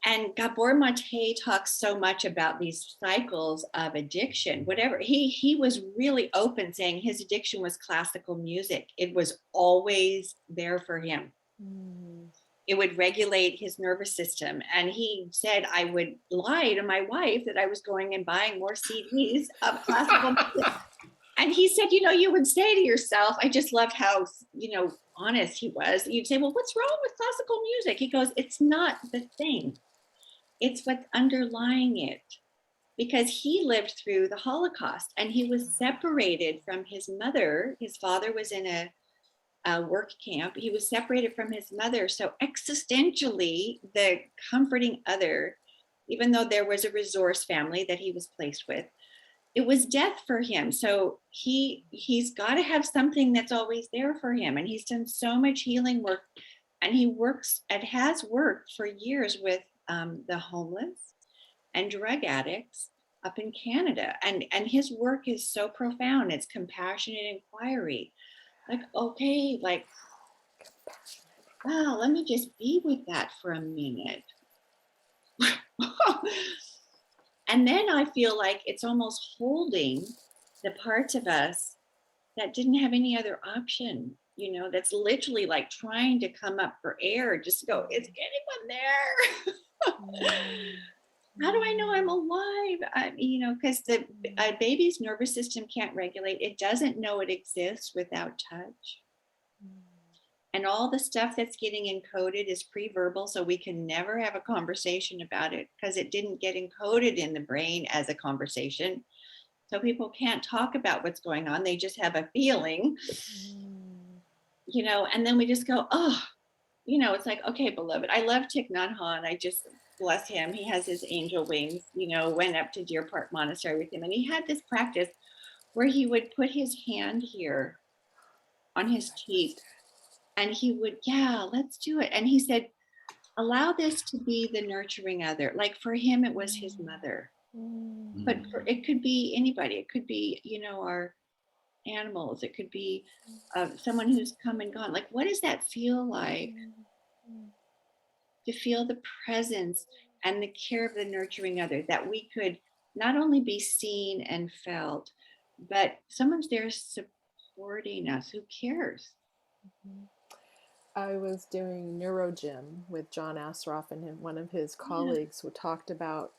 And Gabor Mate talks so much about these cycles of addiction, whatever. He was really open saying his addiction was classical music. It was always there for him. It would regulate his nervous system. And he said, I would lie to my wife that I was going and buying more CDs of classical music. And he said, you would say to yourself, I just loved how, honest he was. You'd say, well, what's wrong with classical music? He goes, it's not the thing. It's what's underlying it. Because he lived through the Holocaust and he was separated from his mother. His father was in a work camp. He was separated from his mother. So existentially, the comforting other, even though there was a resource family that he was placed with, it was death for him. So he's got to have something that's always there for him. And he's done so much healing work, and he works and has worked for years with the homeless and drug addicts up in Canada. And his work is so profound. It's compassionate inquiry. Like, okay, like, wow, let me just be with that for a minute. And then I feel like it's almost holding the parts of us that didn't have any other option, that's literally like trying to come up for air, just go, is anyone there? How do I know I'm alive? Because the baby's nervous system can't regulate. It doesn't know it exists without touch. And all the stuff that's getting encoded is pre-verbal, so we can never have a conversation about it because it didn't get encoded in the brain as a conversation. So people can't talk about what's going on. They just have a feeling, and then we just go, oh, it's like, okay, beloved. I love Thich Nhat Hanh. I just bless him. He has his angel wings, went up to Deer Park Monastery with him. And he had this practice where he would put his hand here on his cheek and he would, let's do it. And he said, allow this to be the nurturing other. Like for him, it was his mother, but it could be anybody. It could be, our animals. It could be someone who's come and gone. Like, what does that feel like? To feel the presence and the care of the nurturing other, that we could not only be seen and felt, but someone's there supporting us who cares. I was doing neurogym with John Asroff, and one of his colleagues who talked about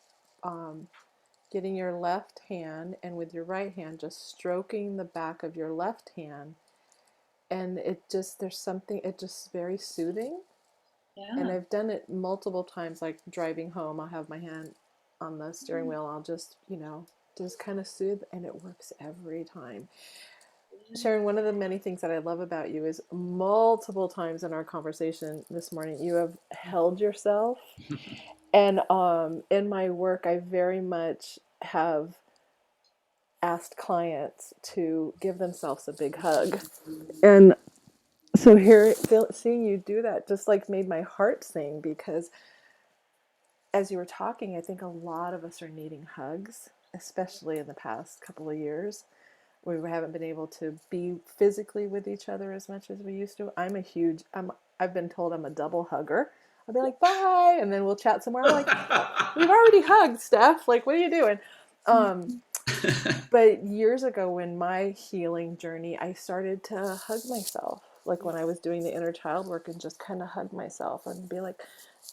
getting your left hand and with your right hand just stroking the back of your left hand, and it's just very soothing. And I've done it multiple times, like driving home, I'll have my hand on the steering wheel, I'll just just kind of soothe, and it works every time. Sharon, one of the many things that I love about you is multiple times in our conversation this morning, you have held yourself. And in my work, I very much have asked clients to give themselves a big hug. And so here, seeing you do that just like made my heart sing, because as you were talking, I think a lot of us are needing hugs, especially in the past couple of years. We haven't been able to be physically with each other as much as we used to. I've been told I'm a double hugger. I'll be like, bye, and then we'll chat somewhere. I'm like, we've already hugged, Steph. Like, what are you doing? But years ago, when my healing journey, I started to hug myself. Like when I was doing the inner child work, and just kind of hug myself and be like,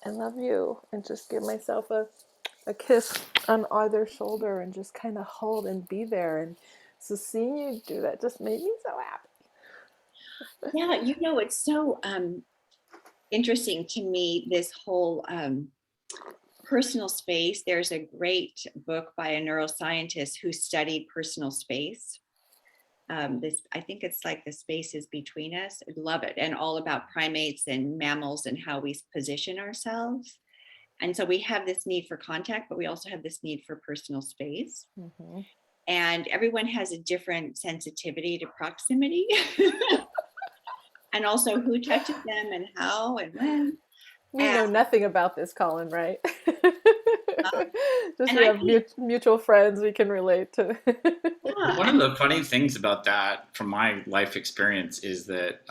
I love you, and just give myself a kiss on either shoulder and just kind of hold and be there. And so seeing you do that just made me so happy. Yeah, it's so interesting to me, this whole personal space. There's a great book by a neuroscientist who studied personal space. this, I think it's like the spaces between us. I love it. And all about primates and mammals and how we position ourselves. And so we have this need for contact, but we also have this need for personal space. Mm-hmm. And everyone has a different sensitivity to proximity. And also who touches them and how and when. We And, know nothing about this, Collin, right? Just and we I have think, mutual friends we can relate to. yeah, One of the funny things about that, from my life experience, is that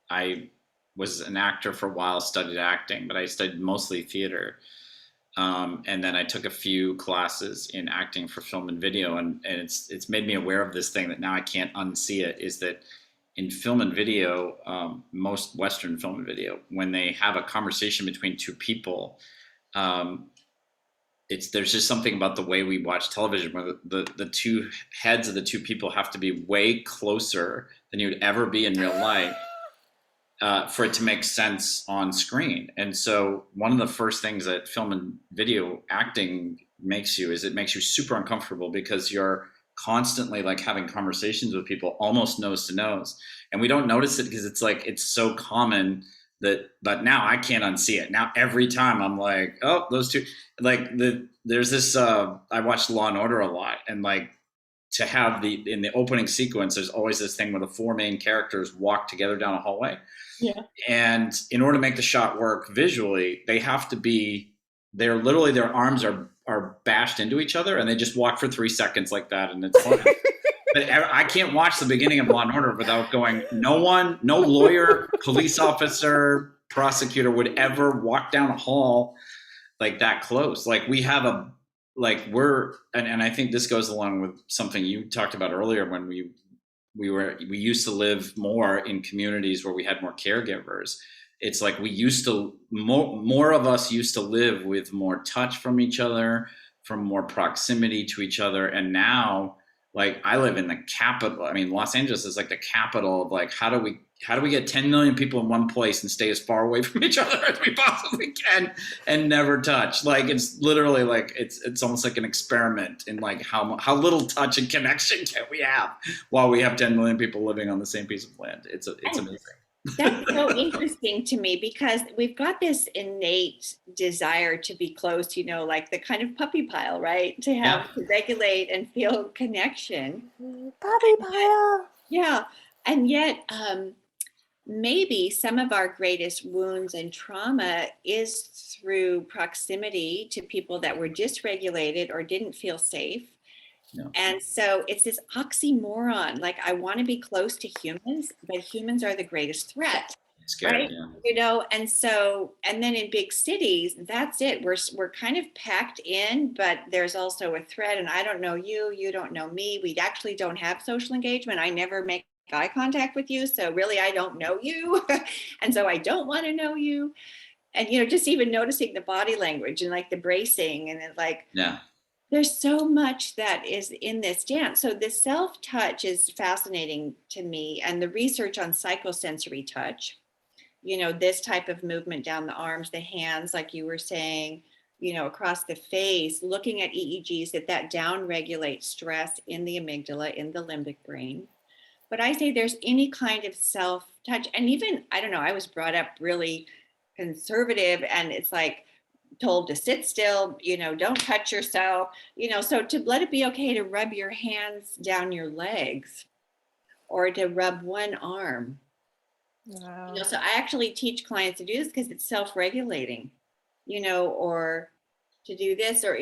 I was an actor for a while, studied acting, but I studied mostly theater. And then I took a few classes in acting for film and video, and it's made me aware of this thing that now I can't unsee it, is that in film and video, most Western film and video, when they have a conversation between two people, um, there's just something about the way we watch television where the two heads of the two people have to be way closer than you'd ever be in real life for it to make sense on screen. And so one of the first things that film and video acting makes you is it makes you super uncomfortable because you're constantly like having conversations with people almost nose to nose. And we don't notice it because it's like it's so common that, but now I can't unsee it. Now every time I'm like, oh, those two, like there's this I watched Law and Order a lot, and like to have in the opening sequence, there's always this thing where the four main characters walk together down a hallway. yeah. And in order to make the shot work visually, they have to be, they're literally, their arms are bashed into each other, and they just walk for 3 seconds like that, and it's fun. But I can't watch the beginning of Law and Order without going, no lawyer, police officer, prosecutor would ever walk down a hall like that close. Like we have and I think this goes along with something you talked about earlier when we used to live more in communities where we had more caregivers. It's like we used to, more of us used to live with more touch from each other, from more proximity to each other. And now, like I live in the capital. I mean, Los Angeles is like the capital of like, how do we get 10 million people in one place and stay as far away from each other as we possibly can and never touch? Like, it's literally like, it's almost like an experiment in like how little touch and connection can we have while we have 10 million people living on the same piece of land. It's amazing. That's so interesting to me because we've got this innate desire to be close, like the kind of puppy pile, right? To regulate and feel connection. Puppy pile. Yeah. And yet, maybe some of our greatest wounds and trauma is through proximity to people that were dysregulated or didn't feel safe. Yeah. And so it's this oxymoron. Like I want to be close to humans, but humans are the greatest threat. Scary, right? yeah. And then in big cities, that's it. We're kind of packed in, but there's also a threat. And I don't know you, you don't know me. We actually don't have social engagement. I never make eye contact with you. So really, I don't know you. And so I don't want to know you. And, just even noticing the body language and like the bracing and then like, Yeah. There's so much that is in this dance. So the self-touch is fascinating to me. And the research on psychosensory touch, this type of movement down the arms, the hands, like you were saying, across the face, looking at EEGs, that down regulates stress in the amygdala, in the limbic brain. But I say there's any kind of self-touch. And even, I don't know, I was brought up really conservative, and it's like, told to sit still, don't touch yourself, so to let it be okay to rub your hands down your legs or to rub one arm. Wow. So I actually teach clients to do this because it's self-regulating, or to do this or,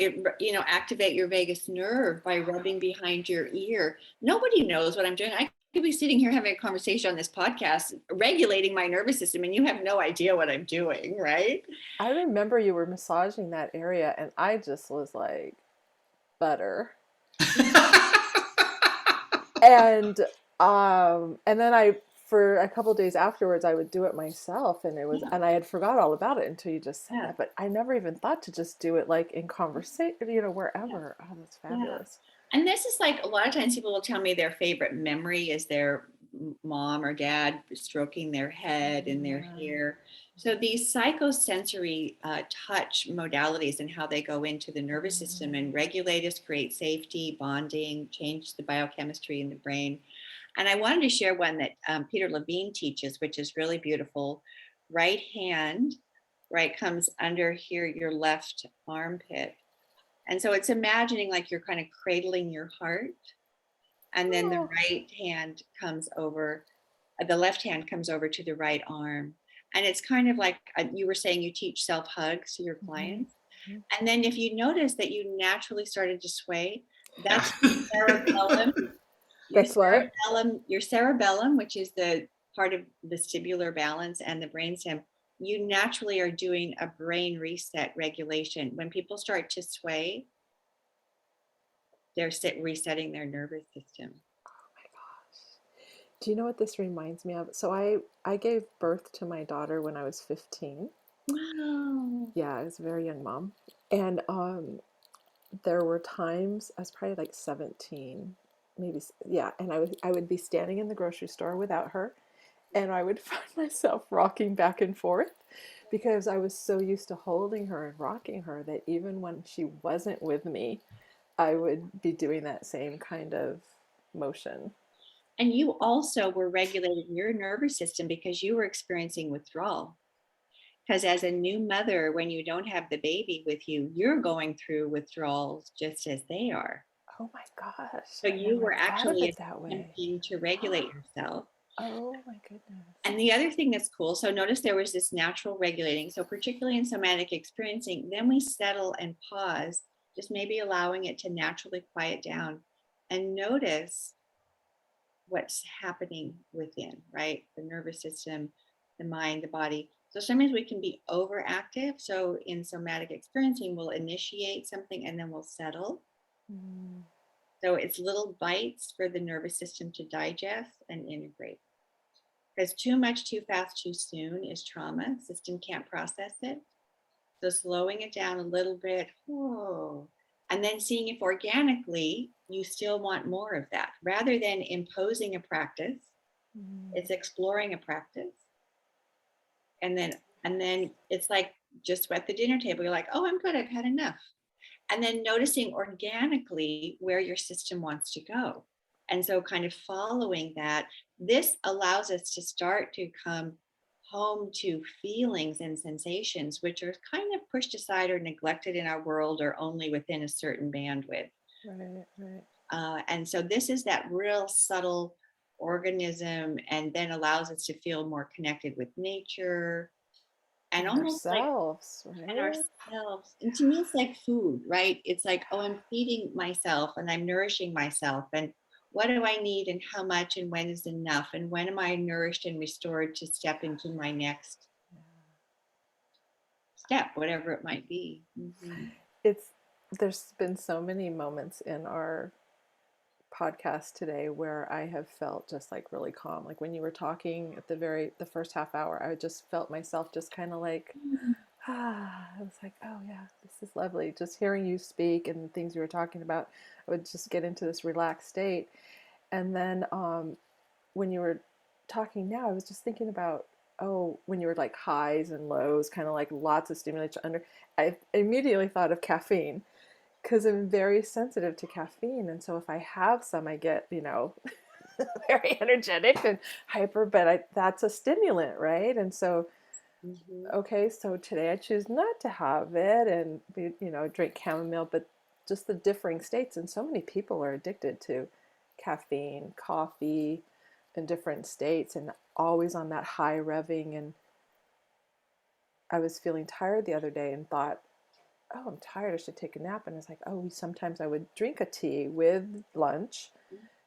activate your vagus nerve by rubbing behind your ear. Nobody knows what I'm doing. I could be sitting here having a conversation on this podcast, regulating my nervous system, and you have no idea what I'm doing, right? I remember you were massaging that area, and I just was like, butter. and then for a couple of days afterwards, I would do it myself, and and I had forgot all about it until you just said that. But I never even thought to just do it like in conversation, wherever. Oh, that's fabulous. And this is like a lot of times people will tell me their favorite memory is their mom or dad stroking their head and their hair. So these psychosensory touch modalities and how they go into the nervous system and regulate us, create safety, bonding, change the biochemistry in the brain. And I wanted to share one that Peter Levine teaches, which is really beautiful. Right hand, right, comes under here, your left armpit. And so it's imagining like you're kind of cradling your heart. And then the right hand comes over, the left hand comes over to the right arm. And it's kind of like you were saying, you teach self hugs to your clients. Mm-hmm. And then if you notice that you naturally started to sway, that's Yeah. cerebellum. That's what? Your cerebellum, which is the part of vestibular balance and the brainstem, you naturally are doing a brain reset regulation. When people start to sway, they're resetting their nervous system. Oh my gosh. Do you know what this reminds me of? So I gave birth to my daughter when I was 15. Wow. Yeah, I was a very young mom. And there were times I was probably like 17, maybe, yeah, and I would be standing in the grocery store without her, and I would find myself rocking back and forth because I was so used to holding her and rocking her that even when she wasn't with me, I would be doing that same kind of motion. And you also were regulating your nervous system because you were experiencing withdrawal. Because as a new mother, when you don't have the baby with you, you're going through withdrawals just as they are. Oh my gosh. So you were actually that way. attempting to regulate yourself. Oh my goodness. And the other thing that's cool, so notice there was this natural regulating. So particularly in somatic experiencing, then we settle and pause, just maybe allowing it to naturally quiet down and notice what's happening within, right? The nervous system, the mind, the body. So sometimes we can be overactive. So in somatic experiencing, we'll initiate something and then we'll settle. Mm. So it's little bites for the nervous system to digest and integrate. Because too much, too fast, too soon is trauma. System can't process it. So slowing it down a little bit, whoa, and then seeing if organically you still want more of that. Rather than imposing a practice, it's exploring a practice. And then it's like just at the dinner table, you're like, oh, I'm good, I've had enough. And then noticing organically where your system wants to go. And so kind of following that, this allows us to start to come home to feelings and sensations, which are kind of pushed aside or neglected in our world or only within a certain bandwidth. Right. And so this is that real subtle organism, and then allows us to feel more connected with nature and almost ourselves, like right? and ourselves. And to me, it's like food, right? It's like, oh, I'm feeding myself and I'm nourishing myself. And what do I need and how much and when is enough? And when am I nourished and restored to step into my next step, whatever it might be. Mm-hmm. There's been so many moments in our podcast today where I have felt just like really calm. Like when you were talking at the first half hour, I just felt myself just kind of like, I was like, oh yeah, this is lovely. Just hearing you speak and the things you were talking about, I would just get into this relaxed state. And then when you were talking now, I was just thinking about, when you were like highs and lows, kind of like lots of stimulation I immediately thought of caffeine because I'm very sensitive to caffeine. And so if I have some, I get, very energetic and hyper, but that's a stimulant, right? And so, okay, so today I choose not to have it and, drink chamomile, but just the differing states. And so many people are addicted to caffeine, coffee in different states and always on that high revving. And I was feeling tired the other day and thought, oh, I'm tired, I should take a nap. And it's like, sometimes I would drink a tea with lunch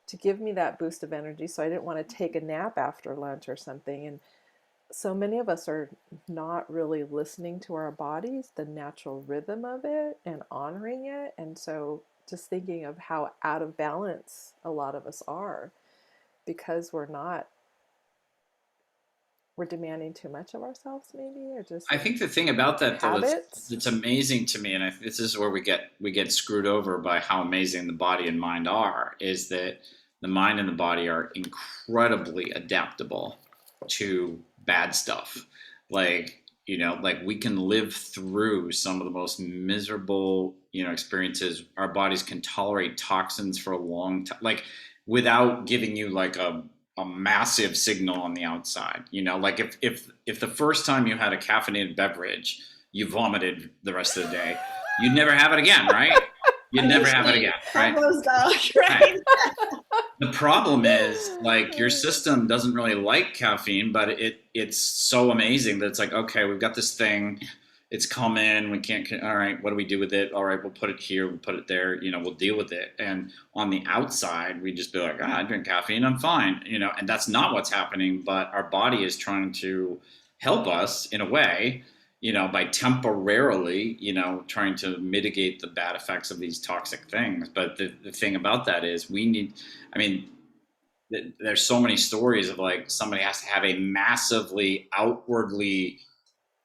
to give me that boost of energy. So I didn't want to take a nap after lunch or something. And so many of us are not really listening to our bodies, the natural rhythm of it and honoring it. And so just thinking of how out of balance a lot of us are because we're demanding too much of ourselves, maybe, or just I think the thing about that though that's amazing to me, and this is where we get screwed over by how amazing the body and mind are, is that the mind and the body are incredibly adaptable to bad stuff. Like we can live through some of the most miserable experiences. Our bodies can tolerate toxins for a long time. Like without giving you like a massive signal on the outside. You know, like if the first time you had a caffeinated beverage, you vomited the rest of the day, you'd never have it again, right? You'd never have it again, right? Right. The problem is like your system doesn't really like caffeine, but it's so amazing that it's like, okay, we've got this thing, it's coming, we can't, all right, what do we do with it? All right, we'll put it here, we'll put it there, you know, we'll deal with it. And on the outside, we just be like, I drink caffeine, I'm fine, you know, and that's not what's happening, but our body is trying to help us in a way, you know, by temporarily, you know, trying to mitigate the bad effects of these toxic things. But the thing about that is we need, I mean, there's so many stories of like somebody has to have a massively outwardly,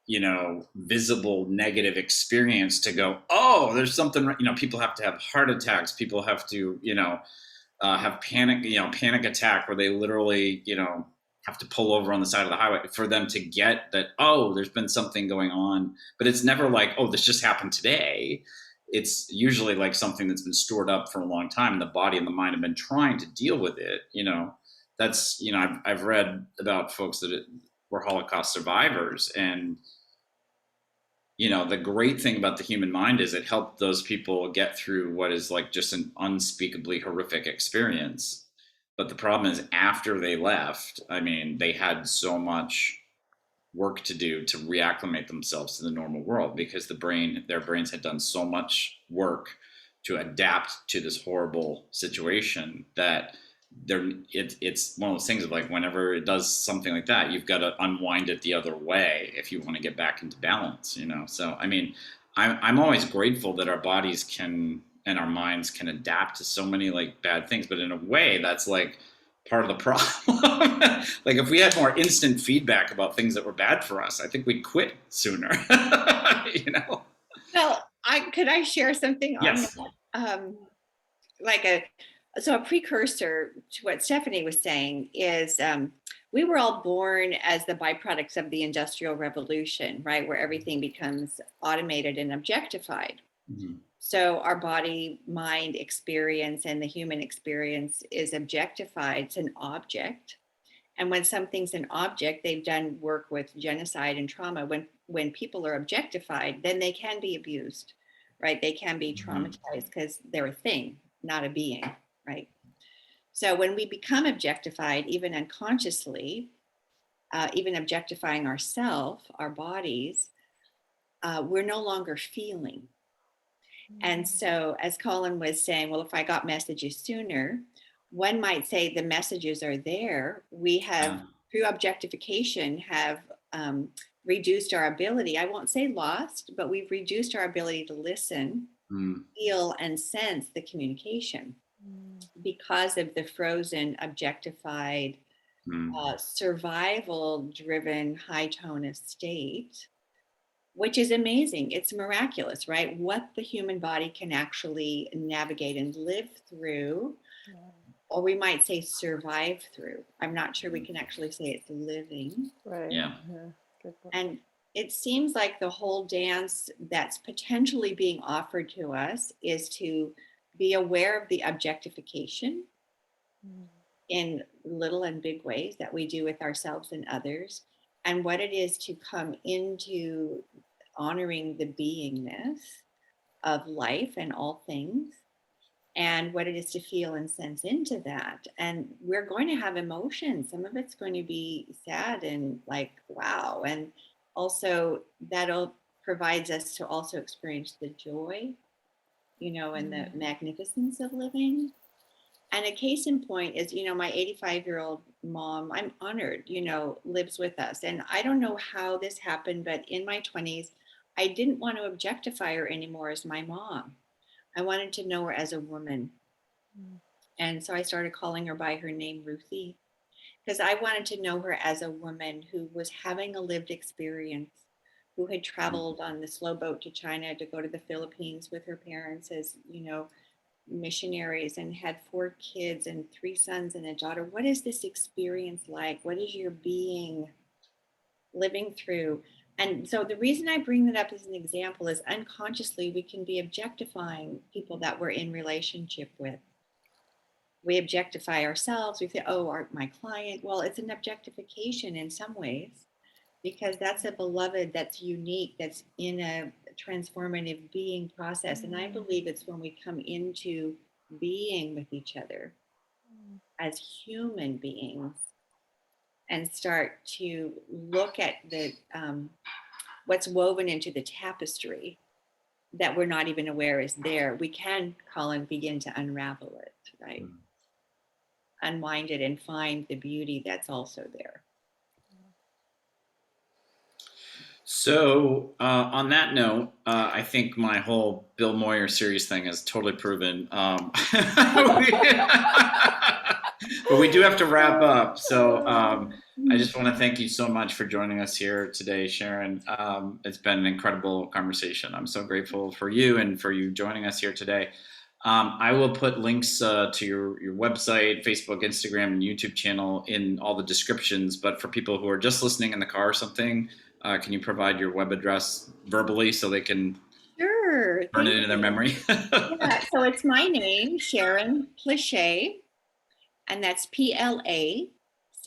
you know, visible negative experience to go, oh, there's something, you know, people have to have heart attacks. People have to, you know, have panic attack where they literally, you know, have to pull over on the side of the highway for them to get that, oh, there's been something going on. But it's never like, oh, this just happened today. It's usually like something that's been stored up for a long time. And the body and the mind have been trying to deal with it. You know, that's, you know, I've read about folks that were Holocaust survivors, and you know, the great thing about the human mind is it helped those people get through what is like just an unspeakably horrific experience. But the problem is after they left, I mean, they had so much work to do to reacclimate themselves to the normal world, because their brains had done so much work to adapt to this horrible situation that it's one of those things of like, whenever it does something like that, you've got to unwind it the other way if you want to get back into balance, you know. So I mean, I'm always grateful that our bodies can and our minds can adapt to so many like bad things, but in a way that's like part of the problem. Like if we had more instant feedback about things that were bad for us, I think we'd quit sooner. You know. Well, could I share something on Yes. that? Like a precursor to what Stephanie was saying is we were all born as the byproducts of the Industrial Revolution, right, where everything becomes automated and objectified. Mm-hmm. So our body, mind experience and the human experience is objectified. It's an object. And when something's an object, they've done work with genocide and trauma. When people are objectified, then they can be abused, right? They can be traumatized because they're a thing, not a being, right? So when we become objectified, even unconsciously, even objectifying ourselves, our bodies, we're no longer feeling. And so, as Collin was saying, well, if I got messages sooner, one might say the messages are there. We have, through objectification, have reduced our ability. I won't say lost, but we've reduced our ability to listen, feel, and sense the communication because of the frozen, objectified, survival-driven, high-tonus state, which is amazing. It's miraculous, right? What the human body can actually navigate and live through, or we might say survive through. I'm not sure we can actually say it's living. Right. Yeah. And it seems like the whole dance that's potentially being offered to us is to be aware of the objectification in little and big ways that we do with ourselves and others, and what it is to come into honoring the beingness of life and all things, and what it is to feel and sense into that. And we're going to have emotions. Some of it's going to be sad and like, wow. And also that'll provides us to also experience the joy, you know, and the magnificence of living. And a case in point is, you know, my 85-year-old mom, I'm honored, you know, lives with us. And I don't know how this happened, but in my 20s, I didn't want to objectify her anymore as my mom. I wanted to know her as a woman. And so I started calling her by her name, Ruthie, because I wanted to know her as a woman who was having a lived experience, who had traveled on the slow boat to China to go to the Philippines with her parents as, you know, missionaries, and had 4 kids and 3 sons and a daughter. What is this experience like? What is your being living through? And so the reason I bring that up as an example is unconsciously we can be objectifying people that we're in relationship with. we objectify ourselves. We say, oh, my client. Well, it's an objectification in some ways, because that's a beloved, that's unique, that's in a transformative being process. And I believe it's when we come into being with each other as human beings and start to look at the what's woven into the tapestry that we're not even aware is there, we can, Collin, begin to unravel it, right? Unwind it and find the beauty that's also there. So on that note, I think my whole Bill Moyer series thing is totally proven. But we do have to wrap up. So I just want to thank you so much for joining us here today, Sharon. It's been an incredible conversation. I'm so grateful for you and for you joining us here today. I will put links to your website, Facebook, Instagram, and YouTube channel in all the descriptions. But for people who are just listening in the car or something, can you provide your web address verbally so they can burn it into their memory? Yeah, so it's my name, Sharon Plaché, and that's Plache,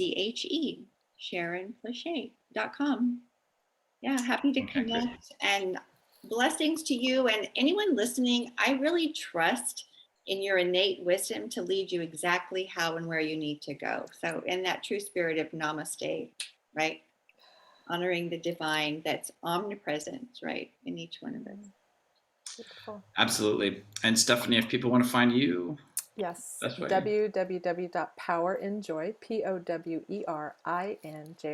SharonPlaché.com. Yeah, happy to connect, and blessings to you and anyone listening. I really trust in your innate wisdom to lead you exactly how and where you need to go. So in that true spirit of namaste, right? Honoring the divine that's omnipresent, right, in each one of us. Beautiful. Absolutely. And Stephanie, if people want to find you, yes, www.powerinjoy,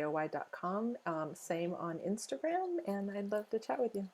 powerinjoy.com. Same on Instagram, and I'd love to chat with you.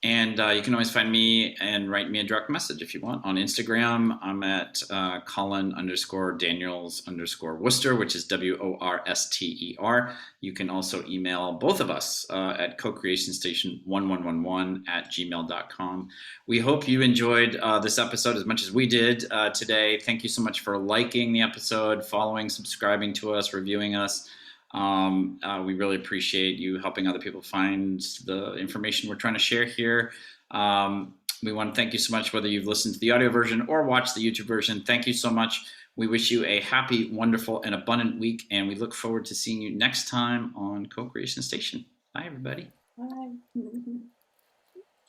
And you can always find me and write me a direct message if you want on Instagram. I'm at Collin_Daniels_Worster, which is WORSTER. You can also email both of us at cocreationstation1111@gmail.com. We hope you enjoyed this episode as much as we did today. Thank you so much for liking the episode, following, subscribing to us, reviewing us. We really appreciate you helping other people find the information we're trying to share here. We want to thank you so much, whether you've listened to the audio version or watched the YouTube version. Thank you so much. We wish you a happy, wonderful, and abundant week, and we look forward to seeing you next time on Co-Creation Station. Bye, everybody. Bye.